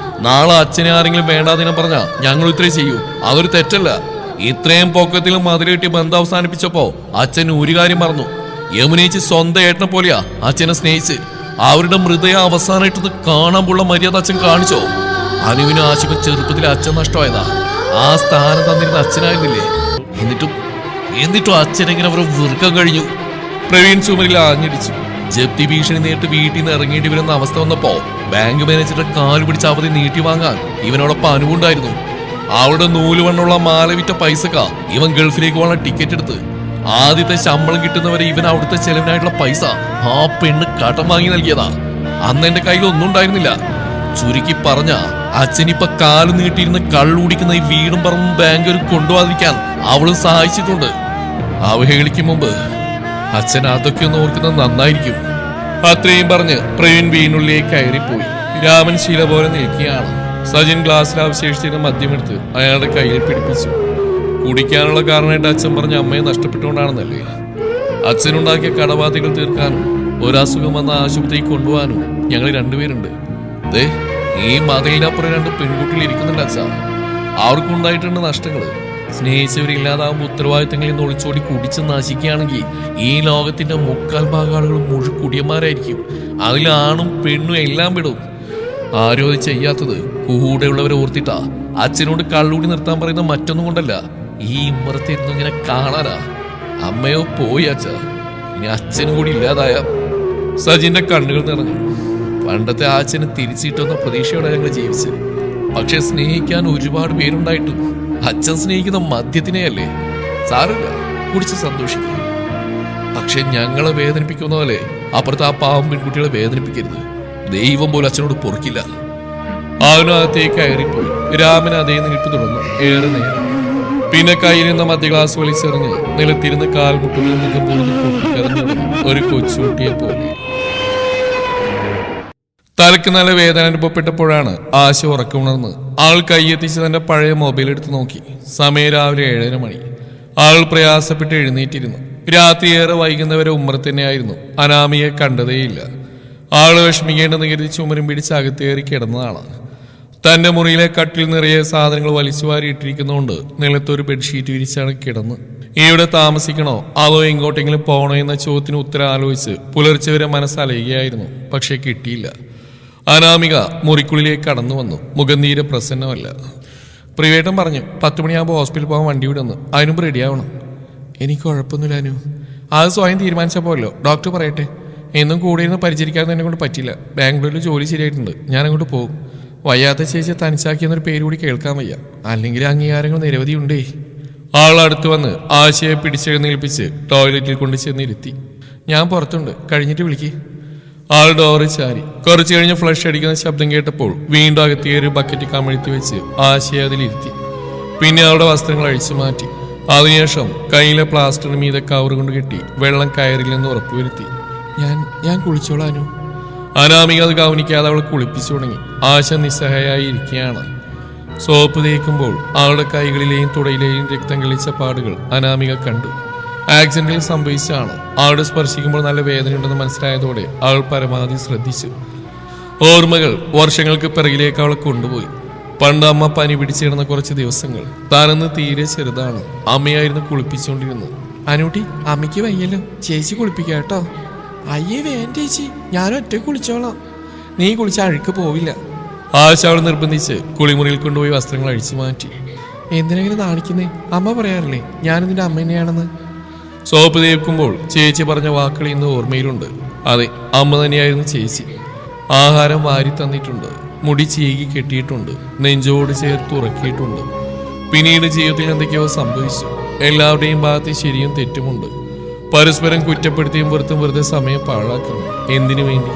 നാളെ അച്ഛനെ ആരെങ്കിലും വേണ്ടാതിനെ പറഞ്ഞാ ഞങ്ങൾ ഇത്രയും ചെയ്യൂ. അതൊരു തെറ്റല്ല. ഇത്രയും പൊക്കത്തിലും മതിൽ കെട്ടി ബന്ധം അവസാനിപ്പിച്ചപ്പോ അച്ഛൻ ഒരു കാര്യം പറഞ്ഞു. യമുനേച്ചി സ്വന്തം ഏട്ടനെ പോലെയാ അച്ഛനെ സ്നേഹിച്ച്. അവരുടെ മൃതയെ അവസാനമായിട്ടൊന്ന് കാണാൻ പോലുള്ള മര്യാദ അച്ഛൻ കാണിച്ചോ? അനുവിനും ആശുപത്രി ചെറുപ്പത്തിൽ അച്ഛൻ നഷ്ടമായതാ. ആ സ്ഥാനം തന്നിരുന്ന അച്ഛനായിരുന്നില്ലേ? എന്നിട്ടും അച്ഛനെങ്ങനെ അവരെ വെറുക്കാൻ കഴിഞ്ഞു? പ്രവീൺ ചുമരിൽ ആഞ്ഞടിച്ചു. ജപ്തി ഭീഷണി നേരിട്ട് വീട്ടിൽ നിന്ന് ഇറങ്ങേണ്ടി വരുന്ന അവസ്ഥ വന്നപ്പോ ബാങ്ക് മാനേജറുടെ കാല് പിടിച്ച അവധി നീട്ടി വാങ്ങാൻ ഇവനോടൊപ്പം അനുവുണ്ടായിരുന്നു. അവളുടെ നൂലുവണ്ണുള്ള മാല വിറ്റ പൈസക്കാ ഇവൻ ഗൾഫിലേക്ക് പോകാനുള്ള ടിക്കറ്റ് എടുത്ത്. ആദ്യത്തെ ശമ്പളം കിട്ടുന്നവരെ ഇവൻ അവിടുത്തെ ചെലവിനായിട്ടുള്ള പൈസ ആ പെണ്ണ് കടം വാങ്ങി നൽകിയതാ. അന്ന് എന്റെ കയ്യിൽ ഒന്നും ഉണ്ടായിരുന്നില്ല. ചുരുക്കി പറഞ്ഞ അച്ഛനിപ്പൊ കാല് നീട്ടിയിരുന്ന് കള്ളുടിക്കുന്ന ഈ വീടും പറമ്പും ബാങ്ക് കൊണ്ടുപോകാതിരിക്കാൻ അവളും സഹായിച്ചിട്ടുണ്ട്. അവഹേളിക്കും മുമ്പ് അച്ഛൻ അതൊക്കെ ഒന്ന് ഓർക്കുന്നത് നന്നായിരിക്കും. അത്രയും പറഞ്ഞ് പ്രവീൺ വീണുള്ളിലേക്ക് കയറിപ്പോയി. രാമൻ ശീല പോലെ നിൽക്കുകയാണ്. സജിൻ ഗ്ലാസ്സിൽ അവശേഷിച്ചിരുന്ന മദ്യമെടുത്ത് അയാളുടെ കയ്യിൽ പിടിപ്പിച്ചു. കുടിക്കാനുള്ള കാരണമായിട്ട് അച്ഛൻ പറഞ്ഞ അമ്മയെ നഷ്ടപ്പെട്ടുകൊണ്ടാണെന്നല്ലേ? അച്ഛനുണ്ടാക്കിയ കടബാധകൾ തീർക്കാനും ഒരസുഖം വന്ന ആശുപത്രിയിൽ കൊണ്ടുപോകാനും ഞങ്ങൾ രണ്ടുപേരുണ്ട്. ദേ, ഈ മതിലിനപ്പുറം രണ്ട് പെൺകുട്ടികൾ ഇരിക്കുന്നുണ്ട് അച്ഛാ. അവർക്കുണ്ടായിട്ടുണ്ട് നഷ്ടങ്ങള്. സ്നേഹിച്ചവരില്ലാതാവുമ്പോൾ ഉത്തരവാദിത്തങ്ങളിൽ നിന്ന് ഒളിച്ചോടി കുടിച്ച് നശിക്കുകയാണെങ്കിൽ ഈ ലോകത്തിന്റെ 3/4 ഭാഗം ആളുകൾ മുഴുക്കുടിയന്മാരായിരിക്കും. അതിലാണും പെണ്ണും എല്ലാം വിടും. ആരും അത് ചെയ്യാത്തത് കൂടെയുള്ളവരെ ഓർത്തിട്ടാ. അച്ഛനോട് കള്ളൂടി നിർത്താൻ പറയുന്ന മറ്റൊന്നും കൊണ്ടല്ല. ഈ ഇമ്മറത്തെ എന്നും ഇങ്ങനെ കാണാനാ. അമ്മയോ പോയി അച്ഛ, ഇനി അച്ഛനും കൂടി ഇല്ലാതായ. സജിന്റെ കണ്ണുകൾ നിറഞ്ഞു. പണ്ടത്തെ ആ അച്ഛന് തിരിച്ചിട്ടെന്ന പ്രതീക്ഷയോടെ ഞങ്ങൾ ജീവിച്ച്. പക്ഷെ സ്നേഹിക്കാൻ ഒരുപാട് പേരുണ്ടായിട്ടും അച്ഛൻ സ്നേഹിക്കുന്ന മദ്യത്തിനെയല്ലേ. സാറില്ല, കുടിച്ച് സന്തോഷിക്കുക. പക്ഷെ ഞങ്ങളെ വേദനിപ്പിക്കുന്ന പോലെ അപ്പുറത്ത് ആ പാവം പെൺകുട്ടികളെ വേദനിപ്പിക്കരുത്. ദൈവം പോലും അച്ഛനോട് പൊറുക്കില്ല. അവനകത്തേക്ക് കയറിപ്പോയി. രാമൻ അതേ നിൽപ്പ് തുടർന്നു ഏറെ നേരം. പിന്നെ കയ്യിൽ നിന്ന് മദ്യ ഗ്ലാസ് വലിച്ചെറിഞ്ഞ് നിലത്തിരുന്ന് കാൽമുട്ടുകളിൽ മുഖം പൊഴുതു പൊട്ടിക്കറിഞ്ഞു ഒരു കൊച്ചുകുട്ടിയെ പോലെ. തലക്ക് നല്ല വേദന അനുഭവപ്പെട്ടപ്പോഴാണ് ആശ ഉറക്കമുണർന്ന് ആൾ കൈയെത്തിച്ച് തന്റെ പഴയ മൊബൈൽ എടുത്ത് നോക്കി. സമയം രാവിലെ 7:30 മണി. ആൾ പ്രയാസപ്പെട്ട് എഴുന്നേറ്റിരുന്നു. രാത്രി ഏറെ വൈകുന്നവരെ ഉമ്മറത്തന്നെയായിരുന്നു. അനാമിയെ കണ്ടതേയില്ല. ആള് വിഷമിക്കേണ്ടെന്ന് കരുതി ചുമരും പിടിച്ച് അകത്തേറി കിടന്നതാണ്. തന്റെ മുറിയിലെ കട്ടിൽ നിറയെ സാധനങ്ങൾ വലിച്ചു വാരി ഇട്ടിരിക്കുന്നതുകൊണ്ട് നിലത്തൊരു ബെഡ്ഷീറ്റ് വിരിച്ചാണ് കിടന്ന്. ഇവിടെ താമസിക്കണോ അതോ എങ്ങോട്ടെങ്കിലും പോകണോ എന്ന ചോദ്യത്തിന് ഉത്തരം ആലോചിച്ച് പുലർച്ചെ വരെ മനസ്സലയുകയായിരുന്നു. പക്ഷെ കിട്ടിയില്ല. അനാമിക മുറിക്കുള്ളിലേക്ക് കടന്നു വന്നു. മുഖം തീരെ പ്രസന്നമല്ല. പ്രിവേട്ടൻ പറഞ്ഞു 10 മണിയാകുമ്പോൾ ഹോസ്പിറ്റലിൽ പോകാൻ വണ്ടി വിടുന്നു. അതിനുമ്പ് റെഡിയാവണം. എനിക്ക് കുഴപ്പമൊന്നുമില്ല അനു. അത് സ്വയം തീരുമാനിച്ചപ്പോഴല്ലോ. ഡോക്ടർ പറയട്ടെ. എന്നും കൂടെ ഇരുന്ന് പരിചരിക്കാതെ എന്നെ കൊണ്ട് പറ്റില്ല. ബാംഗ്ലൂരിൽ ജോലി ശരിയായിട്ടുണ്ട്. ഞാനങ്ങോട്ട് പോകും. വയ്യാത്ത ചേച്ചിയെ തനിച്ചാക്കിയെന്നൊരു പേര് കൂടി കേൾക്കാൻ വയ്യ. അല്ലെങ്കിൽ അംഗീകാരങ്ങൾ നിരവധിയുണ്ടേ. ആൾ അടുത്ത് വന്ന് ആശയെ പിടിച്ചെഴുന്നേൽപ്പിച്ച് ടോയ്ലറ്റിൽ കൊണ്ട് ചെന്നിരുത്തി. ഞാൻ പുറത്തുണ്ട്, കഴിഞ്ഞിട്ട് വിളിക്ക്. ആൾ ഡോറ് ചാരി. കുറച്ചു കഴിഞ്ഞ് ഫ്ലഷ് അടിക്കുന്ന ശബ്ദം കേട്ടപ്പോൾ വീണ്ടും അകത്തിയ ഒരു ബക്കറ്റ് കമഴ്ത്തി വെച്ച് ആശയെ അതിലിരുത്തി. പിന്നെ അവളുടെ വസ്ത്രങ്ങൾ അഴിച്ചു മാറ്റി. അതിനുശേഷം കയ്യിലെ പ്ലാസ്റ്ററിന് മീതെ കവർ കൊണ്ട് കെട്ടി വെള്ളം കയറില്ലെന്ന് ഉറപ്പുവരുത്തി. ഞാൻ കുളിച്ചോളാനു. അനാമിക അത് ഗൗനിക്കാതെ അവളെ കുളിപ്പിച്ചു തുടങ്ങി. ആശ നിസ്സഹായായി ഇരിക്കുകയാണ്. സോപ്പ് തേക്കുമ്പോൾ അവളുടെ കൈകളിലെയും തുടയിലെയും രക്തം കളിച്ച പാടുകൾ അനാമിക കണ്ടു. ആക്സിഡന്റിൽ സംഭവിച്ചാണ്. അവളെ സ്പർശിക്കുമ്പോൾ നല്ല വേദനയുണ്ടെന്ന് മനസ്സിലായതോടെ അവൾ പരമാവധി ശ്രദ്ധിച്ചു. ഓർമ്മകൾ വർഷങ്ങൾക്ക് പിറകിലേക്ക് അവളെ കൊണ്ടുപോയി. പണ്ട് അമ്മ പനി പിടിച്ചിരുന്ന കുറച്ച് ദിവസങ്ങൾ. താനെന്ന് തീരെ ചെറുതാണ്. അമ്മയായിരുന്നു കുളിപ്പിച്ചുകൊണ്ടിരുന്നത്. അനൂട്ടി, അമ്മയ്ക്ക് വയ്യല്ലോ, ചേച്ചി കുളിപ്പിക്കാം കേട്ടോ. അയ്യേ വേണ്ട ചേച്ചി, ഞാൻ ഒറ്റ കുളിച്ചോളാം. നീ കുളിച്ച അഴുക്ക് പോവില്ല. ആശ അവൾ നിർബന്ധിച്ച് കുളിമുറിയിൽ കൊണ്ടുപോയി വസ്ത്രങ്ങൾ അഴിച്ചു മാറ്റി. എന്തിനെങ്കിലും നാണിക്കുന്നേ? അമ്മ പറയാറില്ലേ ഞാൻ നിന്റെ അമ്മ തന്നെയാണെന്ന്. സോപ്പ് തേക്കുമ്പോൾ ചേച്ചി പറഞ്ഞ വാക്കുകൾ ഇന്ന് ഓർമ്മയിലുണ്ട്. അതെ, അമ്മ തന്നെയായിരുന്നു ചേച്ചി. ആഹാരം വാരി തന്നിട്ടുണ്ട്, മുടി ചീകി കെട്ടിയിട്ടുണ്ട്, നെഞ്ചോട് ചേർത്ത് ഉറക്കിയിട്ടുണ്ട്. പിന്നീട് ജീവിതത്തിൽ എന്തൊക്കെയോ സംഭവിച്ചു. എല്ലാവരുടെയും ഭാഗത്ത് ശരിയും തെറ്റുമുണ്ട്. പരസ്പരം കുറ്റപ്പെടുത്തിയും വെറുതെ സമയം പാഴാക്കുന്നു. എന്തിനു വേണ്ടി?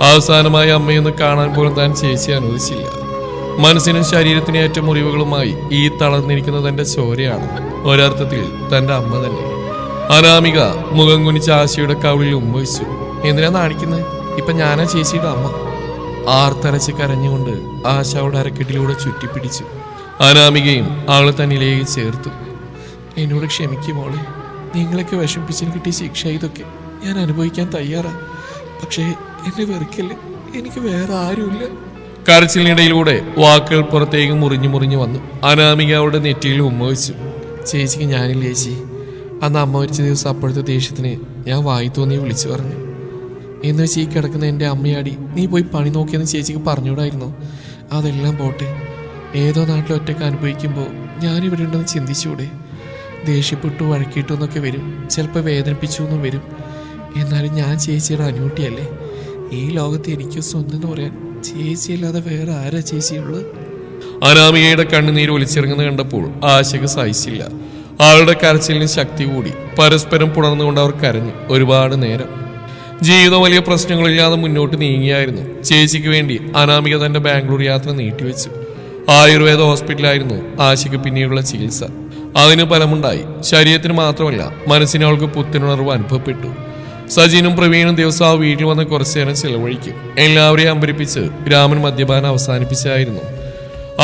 അവസാനമായി അമ്മയൊന്ന് കാണാൻ പോലും താൻ ചേച്ചി അനുവദിച്ചില്ല. മനസ്സിനും ശരീരത്തിനും ഏറ്റ മുറിവുകളുമായി ഈ തളർന്നിരിക്കുന്ന തന്റെ ചോരയാണ് ഒരർത്ഥത്തിൽ തന്റെ അമ്മ തന്നെ. അനാമിക മുഖം കുനിച്ച് ആശയുടെ കവിളിൽ ഉമ്മവച്ചു. എന്തിനാ നാണിക്കുന്നത്? ഇപ്പൊ ഞാനാ ചേച്ചിയുടെ അമ്മ. ആർത്തരച്ച് കരഞ്ഞുകൊണ്ട് ആശ അവളുടെ അരക്കെട്ടിലൂടെ ചുറ്റിപ്പിടിച്ചു. അനാമികയും അവളെ തന്നിലേക്ക് ചേർത്തു. എന്നോട് ക്ഷമിക്കുമോളെ, നിങ്ങളൊക്കെ വിഷമിപ്പിച്ചിന് കിട്ടിയ ശിക്ഷ ഇതൊക്കെ ഞാൻ അനുഭവിക്കാൻ തയ്യാറാ. പക്ഷേ എന്നെ വെറുക്കല്ലേ, എനിക്ക് വേറെ ആരുമില്ല. കരച്ചിലിനിടയിലൂടെ വാക്കുകൾ പുറത്തേക്ക് മുറിഞ്ഞു വന്നു. അനാമിക അവളുടെ നെറ്റിയിൽ ഉമ്മവച്ചു. ചേച്ചിക്ക് ഞാനില്ല ചേച്ചി. അന്ന് അമ്മ മരിച്ച ദിവസം അപ്പോഴത്തെ ദേഷ്യത്തിന് ഞാൻ വായി തോന്നി വിളിച്ചു പറഞ്ഞു. എന്ന് വെച്ച് ഈ കിടക്കുന്ന എൻ്റെ അമ്മയാടി നീ പോയി പണി നോക്കിയെന്ന് ചേച്ചിക്ക് പറഞ്ഞുകൂടായിരുന്നോ? അതെല്ലാം പോട്ടെ, ഏതോ നാട്ടിൽ ഒറ്റയ്ക്ക് അനുഭവിക്കുമ്പോൾ ഞാനിവിടെ ഉണ്ടെന്ന് ചിന്തിച്ചൂടെ? ദേഷ്യപ്പെട്ടു വഴക്കിട്ടു എന്നൊക്കെ വരും, ചിലപ്പോൾ വേദനിപ്പിച്ചു എന്നും വരും. എന്നാലും ഞാൻ ചേച്ചിയുടെ അനൂട്ടിയല്ലേ. ഈ ലോകത്ത് എനിക്ക് സ്വന്തം എന്ന് പറയാൻ ചേച്ചിയല്ലാതെ വേറെ ആരാ ചേച്ചിയുള്ളത്? അനാമികയുടെ കണ്ണുനീര് ഒലിച്ചിറങ്ങുന്നത് കണ്ടപ്പോൾ ആശയ്ക്ക് സഹിച്ചില്ല. ആളുടെ കരച്ചിലിന് ശക്തി കൂടി. പരസ്പരം പുണർന്നുകൊണ്ട് അവർ കരഞ്ഞു ഒരുപാട് നേരം. ജീവിതം വലിയ പ്രശ്നങ്ങളില്ലാതെ മുന്നോട്ട് നീങ്ങിയായിരുന്നു. ചേച്ചിക്ക് വേണ്ടി അനാമിക തന്റെ ബാംഗ്ലൂർ യാത്ര നീട്ടിവെച്ചു. ആയുർവേദ ഹോസ്പിറ്റലായിരുന്നു ആശയ്ക്ക് പിന്നീടുള്ള ചികിത്സ. അതിന് ഫലമുണ്ടായി. ശരീരത്തിന് മാത്രമല്ല മനസ്സിന് അവൾക്ക് പുത്തനുണർവ് അനുഭവപ്പെട്ടു. സജിനും പ്രവീണും ദിവസം ആ വീട്ടിൽ വന്ന് കുറച്ചു നേരം ചെലവഴിക്കും. എല്ലാവരെയും അമ്പരിപ്പിച്ച് രാമൻ മദ്യപാനം അവസാനിപ്പിച്ചായിരുന്നു.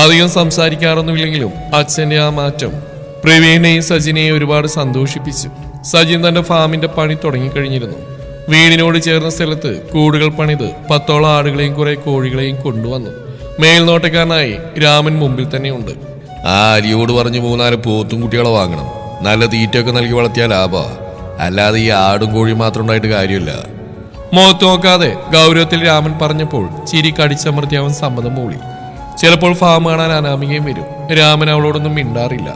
അധികം സംസാരിക്കാറൊന്നുമില്ലെങ്കിലും അച്ഛൻ്റെ ആ മാറ്റം പ്രവീണിനെയും സജിനെയും ഒരുപാട് സന്തോഷിപ്പിച്ചു. സജിൻ തന്റെ ഫാമിന്റെ പണി തുടങ്ങിക്കഴിഞ്ഞിരുന്നു. വീടിനോട് ചേർന്ന സ്ഥലത്ത് കൂടുകൾ പണിത് 10ഓളം ആടുകളെയും കുറെ കോഴികളെയും കൊണ്ടുവന്നു. മേൽനോട്ടക്കാരനായി രാമൻ മുമ്പിൽ തന്നെയുണ്ട്. അലിയോട് പറഞ്ഞു 3-4 പോത്തും കുട്ടികളെ വാങ്ങണം. നല്ല തീറ്റയൊക്കെ നൽകി വളർത്തിയാൽ ലാഭാ. അല്ലാതെ ഈ ആടും കോഴിയും മാത്രം ഉണ്ടായിട്ട് കാര്യമില്ല. മുഖത്ത് നോക്കാതെ ഗൗരവത്തിൽ രാമൻ പറഞ്ഞപ്പോൾ ചിരി കടിച്ചമർത്തി അവൻ സമ്മതം മൂളി. ചിലപ്പോൾ ഫാം കാണാൻ അനാമികയും വരും. രാമൻ അവളോടൊന്നും മിണ്ടാറില്ല.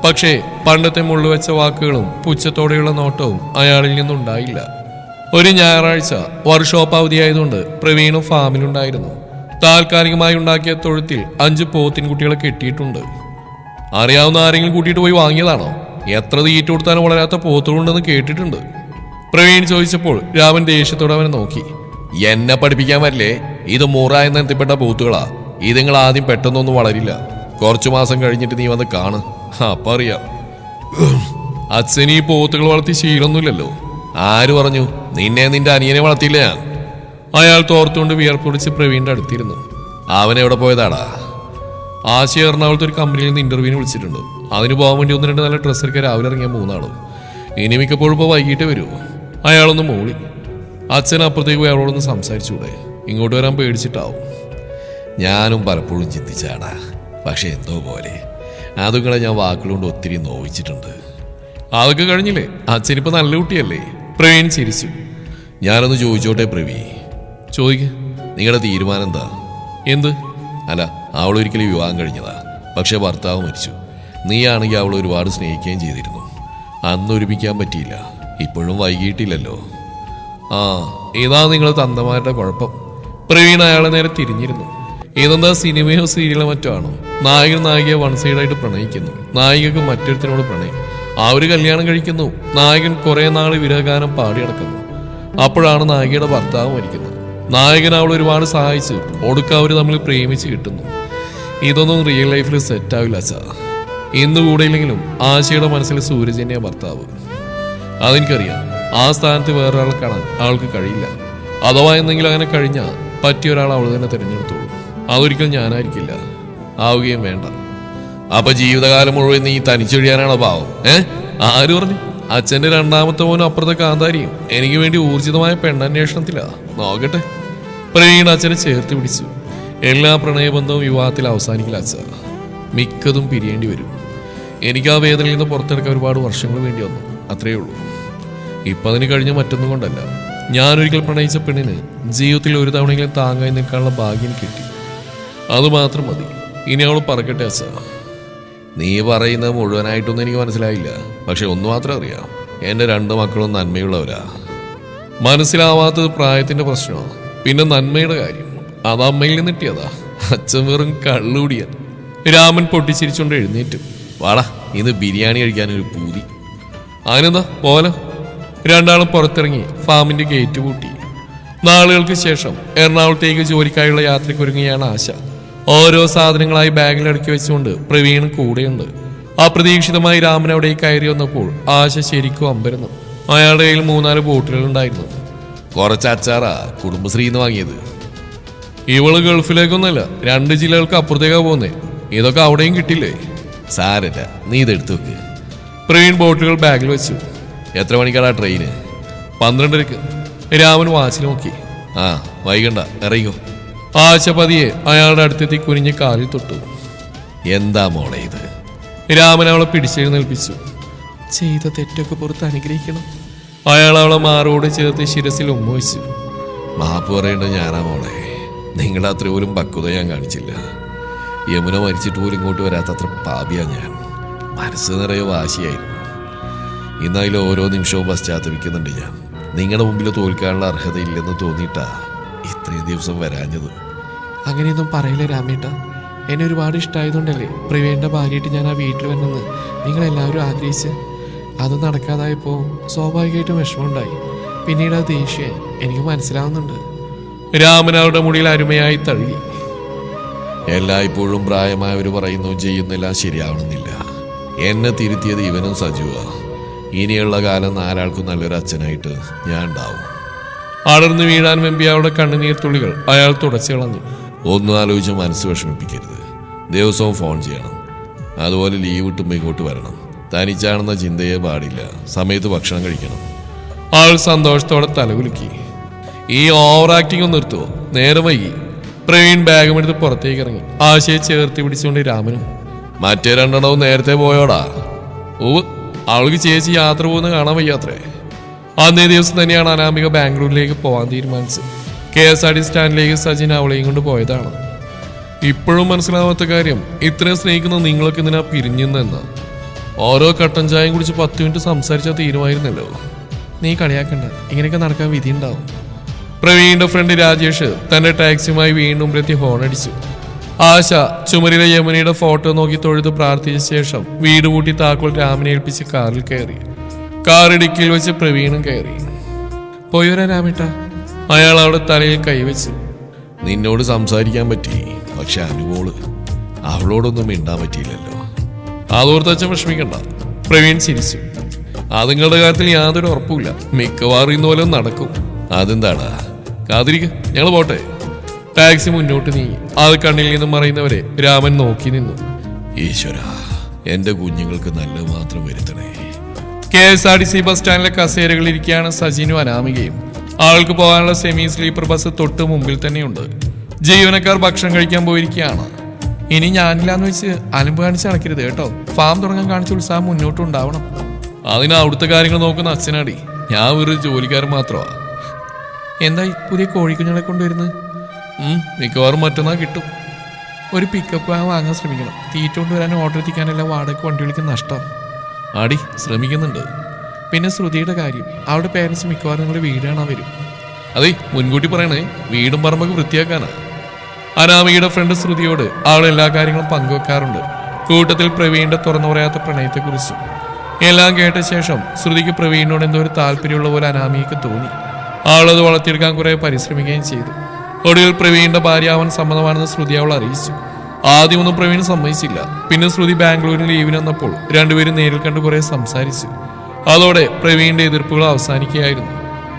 പക്ഷേ പണ്ടത്തെ മുള്ളുവെച്ച വാക്കുകളും പുച്ഛത്തോടെയുള്ള നോട്ടവും അയാളിൽ നിന്നുണ്ടായില്ല. ഒരു ഞായറാഴ്ച വർക്ക്ഷോപ്പ് അവധിയായതുകൊണ്ട് പ്രവീണും ഫാമിലുണ്ടായിരുന്നു. താൽക്കാലികമായി ഉണ്ടാക്കിയ തൊഴുത്തിൽ 5 പോത്തിൻകുട്ടികളെ കെട്ടിയിട്ടുണ്ട്. അറിയാവുന്ന ആരെങ്കിലും കൂട്ടിയിട്ട് പോയി വാങ്ങിയതാണോ? എത്ര തീറ്റ കൊടുത്താലും വളരാത്ത പോത്തുകളുണ്ടെന്ന് കേട്ടിട്ടുണ്ട്. പ്രവീൺ ചോദിച്ചപ്പോൾ രാമൻ ദേഷ്യത്തോടെ അവനെ നോക്കി. എന്നെ പഠിപ്പിക്കാൻ വരില്ലേ? ഇത് മുറ എന്ന് എത്തിപ്പെട്ട പോത്തുകളാ. ഇതുങ്ങൾ ആദ്യം പെട്ടെന്നൊന്നും വളരില്ല. കുറച്ചു മാസം കഴിഞ്ഞിട്ട് നീ വന്ന് കാണ്, അപ്പൊ അറിയാം. അച്ഛന് ഈ പോത്തുകൾ വളർത്തി ശീലമൊന്നുമില്ലല്ലോ. ആര് പറഞ്ഞു? നിന്റെ അനിയനെ വളർത്തിയില്ല ഞാൻ. അയാൾ തോർത്തുകൊണ്ട് വിയർപ്പൊടിച്ച് പ്രവീണിന്റെ അടുത്തിരുന്നു. അവനെവിടെ പോയതാടാ? ആശയ എറണാകുളത്ത് ഒരു കമ്പനിയിൽ നിന്ന് ഇന്റർവ്യൂവിന് വിളിച്ചിട്ടുണ്ട്. അതിന് പോകാൻ വേണ്ടി 1-2 നല്ല ഡ്രസ്സ് എടുക്കാൻ രാവിലെ ഇറങ്ങിയ 3 ആളും. ഇനി മിക്കപ്പോഴും ഇപ്പോൾ വൈകിട്ട് വരുമോ? അയാളൊന്ന് മൂളി. അച്ഛൻ അപ്പുറത്തേക്ക് പോയി അവളോടൊന്ന് സംസാരിച്ചൂടെ? ഇങ്ങോട്ട് വരാൻ പേടിച്ചിട്ടാവും. ഞാനും പലപ്പോഴും ചിന്തിച്ചാടാ. പക്ഷെ എന്തോ പോലെ അതുങ്ങളെ ഞാൻ വാക്കുകൊണ്ട് ഒത്തിരി നോവിച്ചിട്ടുണ്ട്. അതൊക്കെ കഴിഞ്ഞില്ലേ? അച്ഛനിപ്പോ നല്ല കുട്ടിയല്ലേ? പ്രവീൺ ചിരിച്ചു. ഞാനൊന്ന് ചോദിച്ചോട്ടെ പ്രവീ? ചോദിക്ക. നിങ്ങളുടെ തീരുമാനം എന്താ? എന്ത്? അല്ല, അവളൊരിക്കലും വിവാഹം കഴിഞ്ഞതാ. പക്ഷെ ഭർത്താവ് മരിച്ചു. നീയാണെങ്കിൽ അവൾ ഒരുപാട് സ്നേഹിക്കുകയും ചെയ്തിരുന്നു. അന്ന് ഒരുമിക്കാൻ പറ്റിയില്ല. ഇപ്പോഴും വൈകിട്ടില്ലല്ലോ. ഇതാ നിങ്ങൾ തന്തമാരുടെ കുഴപ്പം. പ്രവീൺ അയാളെ നേരെ തിരിഞ്ഞിരുന്നു. ഇതെന്താ സിനിമയോ സീരിയലോ മറ്റോ ആണോ? നായകൻ നായികയെ വൺ സൈഡായിട്ട് പ്രണയിക്കുന്നു, നായികക്ക് മറ്റൊരുത്തിനോട് പ്രണയം. ആ ഒരു കല്യാണം കഴിക്കുന്നു. നായകൻ കുറെ നാൾ വിരഹഗാനം പാടി നടക്കുന്നു. അപ്പോഴാണ് നായികയുടെ ഭർത്താവ് മരിക്കുന്നത്. നായകൻ അവൾ ഒരുപാട് സഹായിച്ചു. ഒടുക്കം അവർ തമ്മിൽ പ്രേമിച്ച് കിട്ടുന്നു. ഇതൊന്നും റിയൽ ലൈഫിൽ സെറ്റാവില്ല അച്ഛാ. ഇന്ന് കൂടെയില്ലെങ്കിലും ആശയുടെ മനസ്സിൽ സൂരജ് തന്നെയാണ് ഭർത്താവ്. അതെനിക്കറിയാം. ആ സ്ഥാനത്ത് വേറൊരാളെ കാണാൻ അവൾക്ക് കഴിയില്ല. അഥവാ എന്തെങ്കിലും അങ്ങനെ കഴിഞ്ഞാൽ പറ്റിയ ഒരാൾ അവൾ തന്നെ തിരഞ്ഞെടുത്തോളൂ. അതൊരിക്കലും ഞാനായിരിക്കില്ല, ആവുകയും വേണ്ട. അപ്പൊ ജീവിതകാലം മുഴുവൻ നീ തനിച്ചൊഴിയാനാണോ പാവം? ആര് പറഞ്ഞു? അച്ഛന്റെ രണ്ടാമത്തെ മോനും അപ്പുറത്തെ കാന്താരിയും എനിക്ക് വേണ്ടി ഊർജിതമായ പെണ്ണന്വേഷണത്തിലാ. നോക്കട്ടെ. പ്രവീൺ അച്ഛനെ ചേർത്ത് പിടിച്ചു. എല്ലാ പ്രണയബന്ധവും വിവാഹത്തിൽ അവസാനിക്കില്ല അച്ഛ. മിക്കതും പിരിയേണ്ടി വരും. എനിക്ക് ആ വേദനയിൽ നിന്ന് പുറത്തെടുക്കാൻ ഒരുപാട് വർഷങ്ങൾ വേണ്ടി വന്നു, അത്രയേ ഉള്ളൂ. ഇപ്പം അതിന് കഴിഞ്ഞ മറ്റൊന്നും കൊണ്ടല്ല. ഞാനൊരിക്കൽ പ്രണയിച്ച പെണ്ണിന് ജീവിതത്തിൽ ഒരു തവണയെങ്കിലും താങ്ങായി നിൽക്കാനുള്ള ഭാഗ്യം കിട്ടി. അതുമാത്രം മതി. ഇനി അവൾ പറക്കട്ടെ അച്ഛ. നീ പറയുന്നത് മുഴുവനായിട്ടൊന്നും എനിക്ക് മനസ്സിലായില്ല. പക്ഷെ ഒന്ന് മാത്രം അറിയാം, എൻ്റെ 2 മക്കളും നന്മയുള്ളവരാ. മനസ്സിലാവാത്തത് പ്രായത്തിന്റെ പ്രശ്നമാണ്. പിന്നെ നന്മയുടെ കാര്യം അത് അമ്മയിൽ നിന്ന് കിട്ടിയതാ. അച്ഛൻ വെറും കള്ളുകൂടിയാൻ. രാമൻ പൊട്ടിച്ചിരിച്ചുകൊണ്ട് എഴുന്നേറ്റു. വാടാ, ഇന്ന് ബിരിയാണി കഴിക്കാനൊരു പൂതി. അതിനെന്താ പോലെ. രണ്ടാളും പുറത്തിറങ്ങി ഫാമിന്റെ ഗേറ്റ് പൂട്ടി. നാളുകൾക്ക് ശേഷം എറണാകുളത്തേക്ക് ജോലിക്കായുള്ള യാത്രയ്ക്കൊരുങ്ങിയാണ് ആശ. ഓരോ സാധനങ്ങളായി ബാഗിൽ അടുക്കി വെച്ചുകൊണ്ട് പ്രവീൺ കൂടെയുണ്ട്. അപ്രതീക്ഷിതമായി രാമൻ അവിടെ കയറി വന്നപ്പോൾ ആശ ശരിക്കും അമ്പരന്നു. അയാളുടെ കയ്യിൽ 3-4 ബോട്ടിലുകൾ ഉണ്ടായിരുന്നു. കുറച്ച് അച്ചാറാ കുടുംബശ്രീന്ന് വാങ്ങിയത്. ഇവള് ഗൾഫിലേക്കൊന്നല്ല, 2 ജില്ലകൾക്ക് അപ്പുറത്തേക്കാ പോകുന്നേ. ഇതൊക്കെ അവിടെയും കിട്ടില്ലേ? സാരല്ല, നീ ഇതെടുത്തു വെക്ക്. പ്രവീൺ ബോട്ടുകൾ ബാഗിൽ വെച്ചു. എത്ര മണിക്കാടാ ട്രെയിന്? 12:30. രാമൻ വാച്ചിൽ നോക്കി. ആ, വൈകണ്ട, ഇറങ്ങിക്കോ. ആശ പതിയെ അയാളുടെ അടുത്തെത്തി കുനിഞ്ഞ് കാലിൽ തൊട്ടു. എന്താ മോളെ ഇത്? രാമൻ അവളെ പിടിച്ചെഴുന്നേൽപ്പിച്ചു. ചെയ്ത തെറ്റൊക്കെ പുറത്ത് അനുഗ്രഹിക്കണം. അയാൾ അവളെ മാറോട് ചേർത്ത് ശിരസിൽ ഉമ്മവച്ചു. മാപ്പ് പറയേണ്ടത് ഞാനാ മോളെ. നിങ്ങളുടെ അത്ര പോലും പക്വത ഞാൻ കാണിച്ചില്ല. യമുന മരിച്ചിട്ട് പോലും ഇങ്ങോട്ട് വരാത്തത്ര പാപിയാ ഞാൻ. മനസ്സ് നിറയെ വാശിയായിരുന്നു. ഇന്നതിൽ ഓരോ നിമിഷവും പശ്ചാത്തപിക്കുന്നുണ്ട് ഞാൻ. നിങ്ങളുടെ മുമ്പിൽ തോൽക്കാനുള്ള അർഹതയില്ലെന്ന് തോന്നിയിട്ടാ ഇത്രയും ദിവസം വരാഞ്ഞത്. അങ്ങനെയൊന്നും പറയില്ല രാമേട്ട. എന്നെ ഒരുപാട് ഇഷ്ടമായതുകൊണ്ടല്ലേ പ്രവീണിന്റെ ഭാര്യയായിട്ട് ഞാൻ ആ വീട്ടിൽ വന്നെന്ന് നിങ്ങളെല്ലാവരും ആഗ്രഹിച്ച്. അത് നടക്കാതായപ്പോൾ സ്വാഭാവികമായിട്ടും വിഷമമുണ്ടായി. പിന്നീട് അത് ദേഷ്യം എനിക്ക് മനസ്സിലാവുന്നുണ്ട്. രാമൻ അവരുടെ മുടിയിൽ അരുമയായി തള്ളി. എല്ലായ്പ്പോഴും പ്രായമായവർ പറയുന്നു ചെയ്യുന്നെല്ലാം ശരിയാവണമെന്നില്ല. എന്നെ തിരുത്തിയത് ഇവനും സജുവാ. ഇനിയുള്ള കാലം 4 ആൾക്കും നല്ലൊരു അച്ഛനായിട്ട് ഞാൻ ഉണ്ടാവും. അടർന്നു വീഴാൻ വെമ്പി അവളുടെ കണ്ണുനീർ തുള്ളികൾ അയാൾ തുടച്ചു കളഞ്ഞു. ഒന്നും ആലോചിച്ച് മനസ്സ് വിഷമിപ്പിക്കരുത്. ദിവസവും ഫോൺ ചെയ്യണം. അതുപോലെ ലീവ് കിട്ടുമ്പോൾ ഇങ്ങോട്ട് വരണം. തനിച്ചാണെന്ന ചിന്തയെ പാടില്ല. സമയത്ത് ഭക്ഷണം കഴിക്കണം. ആൾ സന്തോഷത്തോടെ തലകുലുക്കി. ഈ ഓവർ ആക്ടിംഗ് ഒന്ന് നിർത്തുവോ? നേരം വൈകി. പ്രവീൺ ബാഗുമെടുത്ത് പുറത്തേക്ക് ഇറങ്ങി. ആശയെ ചേർത്ത് പിടിച്ചുകൊണ്ട് രാമനും. മറ്റേ 2 എണ്ണവും നേരത്തെ പോയോടാ? അവൾക്ക് ചേച്ചി യാത്ര പോകുന്ന കാണാൻ വയ്യാത്രേ. അന്നേ ദിവസം തന്നെയാണ് അനാമിക ബാംഗ്ലൂരിലേക്ക് പോകാൻ തീരുമാനിച്ചത്. KSRTC സ്റ്റാൻഡിലേക്ക് സജിൻ അവളെയും കൊണ്ട് പോയതാണ്. ഇപ്പോഴും മനസ്സിലാവാത്ത കാര്യം, ഇത്രയും സ്നേഹിക്കുന്ന നിങ്ങളൊക്കെ ഇതിനാ പിരിഞ്ഞെന്ന. ഓരോ കട്ടൻ ചായയും കുടിച്ച് 10 മിനിറ്റ് സംസാരിച്ചാൽ തീരുമായിരുന്നല്ലോ. നീ കളിയാക്കണ്ട, ഇങ്ങനെയൊക്കെ നടക്കാൻ വിധിയുണ്ടാവും. പ്രവീണിന്റെ ഫ്രണ്ട് രാജേഷ് തന്റെ ടാക്സിയുമായി വീണ്ടും പ്രതി ഹോണടിച്ചു. ആശ ചുമരിലെ യമുനയുടെ ഫോട്ടോ നോക്കി തൊഴുത് പ്രാർത്ഥിച്ച ശേഷം വീട് പൂട്ടി താക്കോൽ രാമനെ ഏൽപ്പിച്ച് കാറിൽ കയറി. കാർ ഇടുക്കിയിൽ വെച്ച് പ്രവീണും കയറി. പോയോരാ രാമേട്ട? അയാൾ അവിടെ തലയിൽ കൈവച്ചു. നിന്നോട് സംസാരിക്കാൻ പറ്റി, പക്ഷെ അനുമോള് അവളോടൊന്നും മിണ്ടാൻ പറ്റിയില്ലല്ലോ. അതോർത്ത് അച്ഛൻ വിഷമിക്കണ്ട. പ്രവീൺ ചിരിച്ചു. അത് നിങ്ങളുടെ കാര്യത്തിൽ യാതൊരു ഉറപ്പുമില്ല. മിക്കവാറും ഇന്നുപോലെ നടക്കും. അതെന്താടാ? കാതിരിക്ക, ഞങ്ങൾ പോട്ടെ. ടാക്സി മുന്നോട്ട് നീങ്ങി. അത് കണ്ണിൽ നിന്നും മറയുന്നവരെ രാമൻ നോക്കി നിന്നു. ഈശ്വര, എന്റെ കുഞ്ഞുങ്ങൾക്ക് നല്ലത് മാത്രം വരുത്തണേ. KSRTC ബസ് സ്റ്റാൻഡിലെ കസേരകളിൽ ഇരിക്കുകയാണ് സജിനും അനാമികയും. ആൾക്ക് പോകാനുള്ള സെമി സ്ലീപ്പർ ബസ് തൊട്ട് മുമ്പിൽ തന്നെയുണ്ട്. ജീവനക്കാർ ഭക്ഷണം കഴിക്കാൻ പോയിരിക്കുകയാണ്. ഇനി ഞാനില്ലാന്ന് വെച്ച് അലമ്പ് കാണിച്ച് നടക്കരുത് കേട്ടോ. ഫാം തുടങ്ങാൻ കാണിച്ച ഉത്സാഹം മുന്നോട്ടുണ്ടാവണം. അതിന് അവിടുത്തെ കാര്യങ്ങൾ നോക്കുന്ന അച്ഛനാടി. ഞാൻ വെറുതെ ജോലിക്കാരൻ മാത്രമാ. എന്തായി പുതിയ കോഴിക്കുഞ്ഞുങ്ങളെ കൊണ്ടുവരുന്നത്? മിക്കവാറും മറ്റന്നാൾ കിട്ടും. ഒരു പിക്കപ്പ് വാൻ വാങ്ങാൻ ശ്രമിക്കണം. തീറ്റ കൊണ്ടുവരാനും ഓർഡർ എത്തിക്കാനെല്ലാം വാടകയ്ക്ക് വണ്ടി വിളിക്കുന്ന നഷ്ടമാണ്. ആടി ശ്രമിക്കുന്നുണ്ട്. പിന്നെ ശ്രുതിയുടെ കാര്യം, അവളുടെ പേരൻസ് മിക്കവാറും നിങ്ങളുടെ വീട് കാണാൻ വരും. അതെ, മുൻകൂട്ടി പറയണേ, വീടും പറമ്പൊക്കെ വൃത്തിയാക്കാനാ. അനാമികയുടെ ഫ്രണ്ട് ശ്രുതിയോട് അവൾ എല്ലാ കാര്യങ്ങളും പങ്കുവെക്കാറുണ്ട്. കൂട്ടത്തിൽ പ്രവീണിന്റെ തുറന്നു പറയാത്ത പ്രണയത്തെക്കുറിച്ചും. എല്ലാം കേട്ട ശേഷം ശ്രുതിക്ക് പ്രവീണിനോട് എന്തോ ഒരു താല്പര്യമുള്ള പോലെ അനാമികയ്ക്ക് തോന്നി. അവളത് വളർത്തിയെടുക്കാൻ കുറെ പരിശ്രമിക്കുകയും ചെയ്തു. ഒടുവിൽ പ്രവീണിന്റെ ഭാര്യ സമ്മതമാണെന്ന് ശ്രുതി അവൾ അറിയിച്ചു. ആദ്യമൊന്നും പ്രവീൺ സമ്മതിച്ചില്ല. പിന്നെ ശ്രുതി ബാംഗ്ലൂരിൽ ലീവിന് വന്നപ്പോൾ രണ്ടുപേരും നേരിൽ കണ്ട് കുറെ സംസാരിച്ചു. അതോടെ പ്രവീണിന്റെ എതിർപ്പുകൾ അവസാനിക്കുകയായിരുന്നു.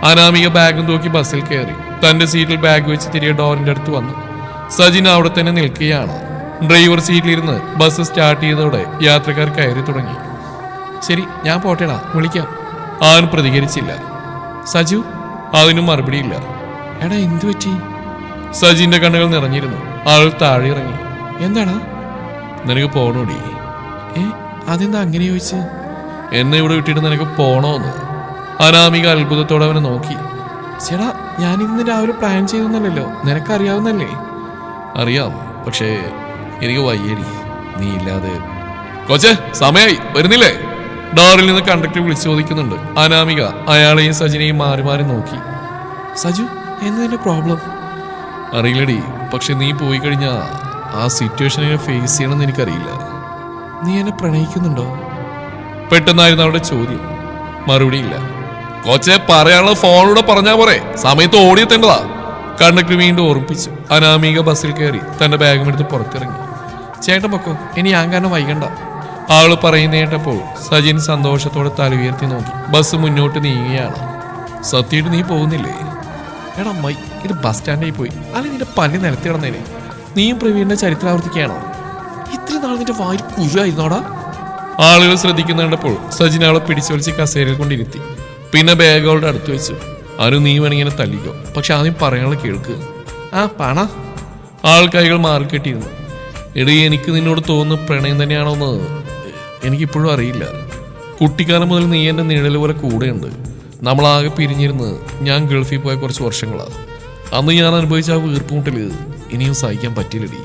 അനാമിക ബാഗും തൂക്കി ബസ്സിൽ കയറി. തന്റെ സീറ്റിൽ ബാഗ് വെച്ച് തിരികെ ഡോറിന്റെ അടുത്ത് വന്നു. സജിൻ അവിടെ തന്നെ നിൽക്കുകയാണ്. ഡ്രൈവർ സീറ്റിലിരുന്ന് ബസ് സ്റ്റാർട്ട് ചെയ്തതോടെ യാത്രക്കാർ കയറി തുടങ്ങി. ശരി, ഞാൻ പോട്ടേടാ, വിളിക്കാം. അവൻ പ്രതികരിച്ചില്ല. സജു? അതിനും മറുപടിയില്ല. എടാ, എന്തു പറ്റി? സജിന്റെ കണ്ണുകൾ നിറഞ്ഞിരുന്നു. ആൾ താഴെ ഇറങ്ങി. എന്താടാ? നിനക്ക് പോണോടി. അതെന്താ അങ്ങനെ ചോദിച്ച്? എന്നെ ഇവിടെ വിട്ടിട്ട് നിനക്ക് പോണോന്ന്? അനാമിക അത്ഭുതത്തോടെ അവനെ നോക്കി. ചേടാ, ഞാനിന്ന് രാവിലെ പ്ലാൻ ചെയ്തൊന്നല്ലോ, നിനക്കറിയാവുന്നല്ലേ? അറിയാം, പക്ഷേ എനിക്ക് വയ്യടി, നീ ഇല്ലാതെ. കൊച്ചേ, സമയായി, വരുന്നില്ലേ? ഡോറിൽ നിന്ന് കണ്ടക്ടർ വിളിച്ചു ചോദിക്കുന്നുണ്ട്. അനാമിക അയാളെയും സജിനെയും മാറി മാറി നോക്കി. സജു, എന്നതിന്റെ പ്രോബ്ലം? അറിയില്ലടി, പക്ഷെ നീ പോയി കഴിഞ്ഞാൽ ആ സിറ്റുവേഷനെ ഫേസ് ചെയ്യണമെന്ന് എനിക്കറിയില്ല. നീ എന്നെ പ്രണയിക്കുന്നുണ്ടോ? പെട്ടെന്നായിരുന്നു അവളുടെ ചോദ്യം. മറുപടിയില്ല. കൊച്ചെ, പറയാനുള്ള ഫോണിലൂടെ പറഞ്ഞാ പോരെ, സമയത്ത് ഓടിയെത്തേണ്ടതാ. കണ്ടക്ടർ വീണ്ടും ഓർമ്മിപ്പിച്ചു. അനാമിക ബസ്സിൽ കയറി തന്റെ ബാഗും എടുത്ത് പുറത്തിറങ്ങി. ചേട്ടൻ പൊക്കോ, ഇനി ഞാൻ കാരണം വൈകണ്ട. അവള് പറയുന്ന കേട്ടപ്പോൾ സജിൻ സന്തോഷത്തോടെ തല ഉയർത്തി നോക്കി. ബസ് മുന്നോട്ട് നീങ്ങുകയാണ്. സത്യമായിട്ട് നീ പോകുന്നില്ലേ? എടാ അമ്മായി, ഇത് ബസ് സ്റ്റാൻഡിൽ പോയി, അല്ലെങ്കിൽ നിന്റെ പല്ല് നിലത്തി കിടന്നേനെ. നീയും പ്രവീണിന്റെ ചരിത്രം ആവർത്തിക്കുകയാണോ? ഇത്ര നാൾ നിന്റെ വായിൽ കുരുവായിരുന്നോടാ? ആളുകൾ ശ്രദ്ധിക്കുന്നുണ്ടപ്പോൾ സജിൻ അവളെ പിടിച്ചൊളിച്ച് കസേരയിൽ കൊണ്ടിരുത്തി. പിന്നെ ബാഗ് അവളുടെ അടുത്ത് വെച്ചു. ആരും നീ വേണമെങ്കിൽ തല്ലിക്കോ, പക്ഷെ ആദ്യം പറയാനുള്ള കേൾക്ക്. പണ. ആൾ കൈകൾ മാറിക്കെട്ടിയിരുന്നു. എടീ, എനിക്ക് നിന്നോട് തോന്നുന്ന പ്രണയം തന്നെയാണോന്ന് എനിക്കിപ്പോഴും അറിയില്ല. കുട്ടിക്കാലം മുതൽ നീ എൻ്റെ നിഴൽ പോലെ കൂടെയുണ്ട്. നമ്മളാകെ പിരിഞ്ഞിരുന്ന് ഞാൻ ഗൾഫിൽ പോയ കുറച്ച് വർഷങ്ങളാണ്. അന്ന് ഞാൻ അനുഭവിച്ച ആ വീർപ്പുമുട്ടൽ ഇനിയും സഹിക്കാൻ പറ്റില്ലടി.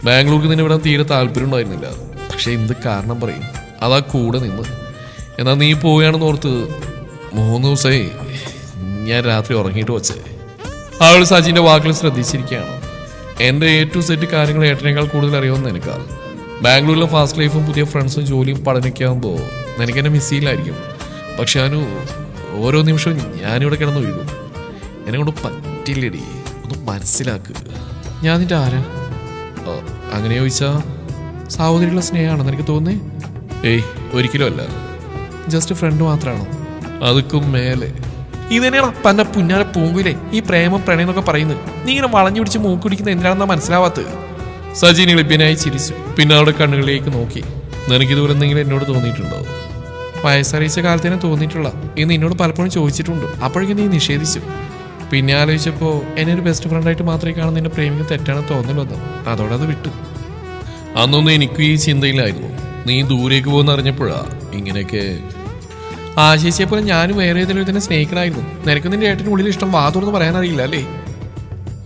ബാംഗ്ലൂർക്ക് നിന്നെ വിടാൻ തീരെ താല്പര്യം ഉണ്ടായിരുന്നില്ല. പക്ഷെ എന്ത് കാരണം പറയും, അതാ കൂടെ നിന്ന്. എന്നാൽ നീ പോവുകയാണെന്ന് ഓർത്ത് 3 ദിവസമായി ഞാൻ രാത്രി ഉറങ്ങിയിട്ട് വച്ചേ. അവൾ സജിന്റെ വാക്കുകൾ ശ്രദ്ധിച്ചിരിക്കുകയാണ്. എൻ്റെ A to Z കാര്യങ്ങൾ ഏട്ടനേക്കാൾ കൂടുതൽ അറിയാമെന്ന് എനിക്കാണ്. ബാംഗ്ലൂരിലെ ഫാസ്റ്റ് ലൈഫും പുതിയ ഫ്രണ്ട്സും ജോലിയും പഠനമൊക്കെ ആകുമ്പോൾ നിനക്കെന്നെ മിസ് ചെയ്യില്ലായിരിക്കും. പക്ഷെ അതിന് ഓരോ നിമിഷവും ഞാനിവിടെ കിടന്ന് ഒഴുകും. എന്നെ കൊണ്ട് പറ്റില്ലടി, ഒന്ന് മനസ്സിലാക്കുക. ഞാൻ നിന്റെ ആരാ? അങ്ങനെ ചോദിച്ചാ സഹോദരികളുടെ സ്നേഹമാണെന്ന് എനിക്ക് തോന്നുന്നേ. ഏയ്, ഒരിക്കലും അല്ല. ജസ്റ്റ് ഫ്രണ്ട് മാത്രമാണോ? അതൊക്കെ മേലെ. ഇതന്നെയാണ് പന്ന പുന്നാലെ പൂങ്കുലേ ഈ പ്രേമം പ്രണയം എന്നൊക്കെ പറയുന്നത്. നീ ഇങ്ങനെ വളഞ്ഞു പിടിച്ച് മൂക്ക് പിടിക്കുന്ന എന്തിനാണെന്നാ മനസ്സിലാവാത്തത്? സജിൻ എളിപ്പ്യനായി ചിരിച്ചു. പിന്നെ അവളുടെ കണ്ണുകളിലേക്ക് നോക്കി. നിനക്കിതുപോലെ എന്തെങ്കിലും എന്നോട് തോന്നിയിട്ടുണ്ടോ? വയസ്സറിയിച്ച കാലത്തേനെ തോന്നിയിട്ടുള്ള ഇന്ന് എന്നോട് പലപ്പോഴും ചോദിച്ചിട്ടുണ്ട്. അപ്പോഴേക്കും നീ നിഷേധിച്ചു. പിന്നെ ആലോചിച്ചപ്പോൾ എന്നെ ഒരു ബെസ്റ്റ് ഫ്രണ്ടായിട്ട് മാത്രമേ കാണുന്ന നിന്നെ പ്രേമിക്കാൻ തെറ്റാണെന്ന് തോന്നലൊന്നും. അതോടെ അത് വിട്ടു. അന്നൊന്നും എനിക്കും ഈ ചിന്തയിലായിരുന്നു. നീ ദൂരേക്ക് പോകുന്ന അറിഞ്ഞപ്പോഴാ ഇങ്ങനെയൊക്കെ. ആശിച്ചെ പോലെ ഞാനും വേറെ ഏതെങ്കിലും ഇതിനെ സ്നേഹിക്കണമായിരുന്നു. നിനക്ക് നിന്റെ ഏട്ടൻ്റെ ഉള്ളിൽ ഇഷ്ടം വാതുറന്ന് പറയാനറിയില്ല അല്ലേ?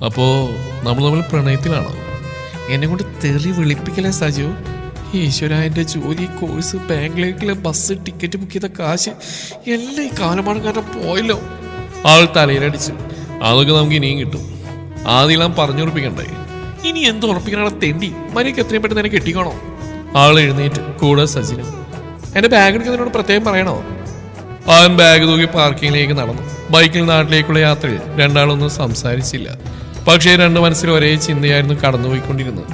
അപ്പോ നമ്മൾ തമ്മിൽ പ്രണയത്തിലാണോ? എന്നെ കൊണ്ട് തെറി വിളിപ്പിക്കലേ സജു. ഈശ്വര, എൻ്റെ ജോലി, കോഴ്സ്, ബാംഗ്ലൂരിലെ ബസ് ടിക്കറ്റ് ബുക്ക് ചെയ്ത കാശ് എല്ലാം ഈ കാലമാണ് കാരണം പോയല്ലോ. ആൾ തലയിലടിച്ചു. അതൊക്കെ നമുക്ക് ഇനിയും കിട്ടും. ആദ്യം പറഞ്ഞുറപ്പിക്കണ്ടേ? ഇനി എന്ത് ഉറപ്പിക്കാനുള്ള തെണ്ടി? മരിക്ക് എത്രയും പെട്ടെന്ന് തന്നെ കെട്ടിക്കണോ? ആൾ എഴുന്നേറ്റ് കൂടെ സജിനും. എൻ്റെ ബാഗ് എടുക്കുന്നതിനോട് പ്രത്യേകം പറയണോ? അവൻ ബാഗ് തൂക്കി പാർക്കിങ്ങിലേക്ക് നടന്നു. ബൈക്കിൽ നാട്ടിലേക്കുള്ള യാത്രയിൽ രണ്ടാളൊന്നും സംസാരിച്ചില്ല. പക്ഷേ രണ്ട് മനസ്സിൽ ഒരേ ചിന്തയായിരുന്നു കടന്നുപോയിക്കൊണ്ടിരുന്നത്.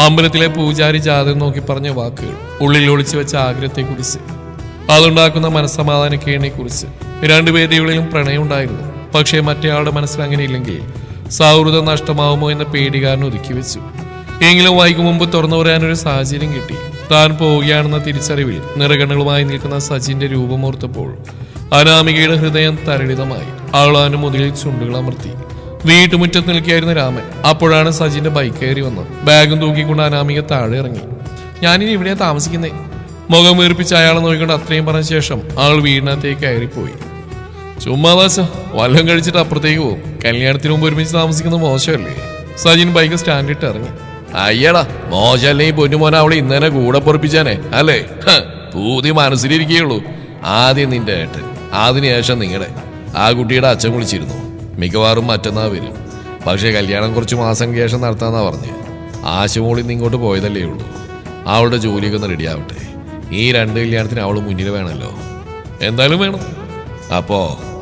അമ്പലത്തിലെ പൂജാരി ജാതകം നോക്കി പറഞ്ഞ വാക്കുകൾ, ഉള്ളിൽ ഒളിച്ചു വെച്ച ആഗ്രഹത്തെക്കുറിച്ച്, അതുണ്ടാക്കുന്ന മനസ്സമാധാനക്കേടിനെക്കുറിച്ച്. രണ്ടുപേരുടെ ഉള്ളിലും പ്രണയം ഉണ്ടായിരുന്നു. പക്ഷേ മറ്റേയാളുടെ മനസ്സിൽ അങ്ങനെ ഇല്ലെങ്കിൽ സൗഹൃദം നഷ്ടമാവുമോ എന്ന പേടി കാരണം ഒതുക്കി വെച്ചു. എങ്കിലും വൈകും മുമ്പ് തുറന്നു പറയാനൊരു സാഹചര്യം കിട്ടി. താൻ പോവുകയാണെന്ന തിരിച്ചറിവിൽ നിറകണ്ണുകളുമായി നിൽക്കുന്ന സജിന്റെ രൂപമോർത്തപ്പോൾ അനാമികയുടെ ഹൃദയം തരളിതമായി. അവൾ അവന്റെ മുതലിൽ ചുണ്ടുകൾ അമർത്തി. വീട്ടുമുറ്റത്ത് നിൽക്കുകയായിരുന്ന രാമൻ. അപ്പോഴാണ് സജിന്റെ ബൈക്ക് കയറി വന്നത്. ബാഗും തൂക്കിക്കൊണ്ട് അനാമിക താഴെ ഇറങ്ങി. ഞാനിനി ഇവിടെയാ താമസിക്കുന്നേ. മുഖം വീർപ്പിച്ച് അയാളെ നോക്കിക്കൊണ്ട് അത്രയും പറഞ്ഞ ശേഷം അവൾ വീടിനകത്തേക്ക് കയറിപ്പോയി. ചുമ്മാതാശ, വല്ലതും കഴിച്ചിട്ട് അപ്പുറത്തേക്ക് പോകും. കല്യാണത്തിന് മുമ്പ് ഒരുമിച്ച് താമസിക്കുന്നത് മോശമല്ലേ? സജിൻ ബൈക്ക് സ്റ്റാൻഡിട്ട് ഇറങ്ങി. അയ്യടാ, മോശമല്ലേ ഈ പൊന്നുമോനെ അവളെ ഇന്ന് തന്നെ കൂടെ പൊറപ്പിച്ചാനേ അല്ലേ? പൂതി മനസ്സിലിരിക്കുകയുള്ളൂ. ആദ്യം നിന്റെ ഏട്ടൻ, അതിനുശേഷം നിങ്ങളുടെ. ആ കുട്ടിയുടെ അച്ഛൻ വിളിച്ചിരുന്നു. മിക്കവാറും മറ്റന്നാ വരും. പക്ഷേ കല്യാണം കുറച്ച് മാസം ശേഷം നടത്താന്നാ പറഞ്ഞ്. ആശുമോളിൽ നിന്ന് ഇങ്ങോട്ട് പോയതല്ലേ ഉള്ളൂ. അവളുടെ ജോലിയൊക്കെ ഒന്ന് റെഡി ആവട്ടെ. ഈ 2 കല്യാണത്തിന് അവൾ മുന്നിൽ വേണമല്ലോ. എന്തായാലും വേണം. അപ്പോ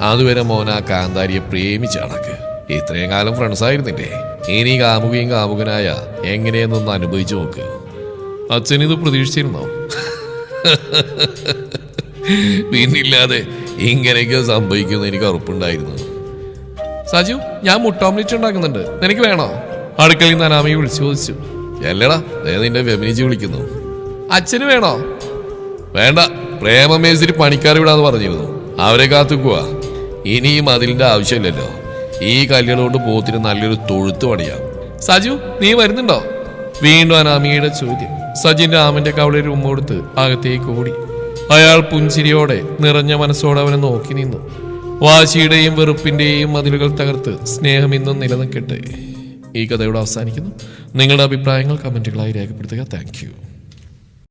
അതുവരെ മോൻ ആ കാന്താരിയെ പ്രേമിച്ചാണക്ക്. ഇത്രയും കാലം ഫ്രണ്ട്സ് ആയിരുന്നില്ലേ? ഇനി കാമുകയും കാമുകനായ എങ്ങനെയെന്നൊന്ന് അനുഭവിച്ചു നോക്ക്. അച്ഛനിത് പ്രതീക്ഷിച്ചിരുന്നോ? പിന്നില്ലാതെ ഇങ്ങനെയൊക്കെ സംഭവിക്കുമെന്ന് എനിക്ക് ഉറപ്പുണ്ടായിരുന്നു. സജു, ഞാൻ മുട്ട ഓംലെറ്റ് ഉണ്ടാക്കുന്നുണ്ട്, നിനക്ക് വേണോ? അടുക്കളയിൽ നിന്ന് അനാമയെ വിളിച്ചു ചോദിച്ചു. എല്ലടാ, നിന്റെ ഫെമിനിജി വിളിക്കുന്നു. അച്ഛന് വേണോ? വേണ്ട, പ്രേമ മേസിരി പണിക്കാർ വിടാന്ന് പറഞ്ഞിരുന്നു. അവരെ കാത്തുക്കുക. ഇനിയും അതിന്റെ ആവശ്യമില്ലല്ലോ. ഈ കല്യാണം കൊണ്ട് പോത്തിന് നല്ലൊരു തൊഴുത്ത് പണിയാം. സജു, നീ വരുന്നുണ്ടോ? വീണ്ടും അനാമിയുടെ ചോദ്യം. സജിന്റെ ആമന്റെ കവളയിൽ ഉമ്മ കൊടുത്ത് അകത്തേക്ക് ഓടി. അയാൾ പുഞ്ചിരിയോടെ നിറഞ്ഞ മനസ്സോടെ അവനെ നോക്കി നിന്നു. വാശിയുടെയും വെറുപ്പിന്റെയും മതിലുകൾ തകർത്ത് സ്നേഹം ഇന്നും നിലനിൽക്കട്ടെ. ഈ കഥയോട് അവസാനിക്കുന്നു. നിങ്ങളുടെ അഭിപ്രായങ്ങൾ കമന്റുകളായി രേഖപ്പെടുത്തുക. Thank you.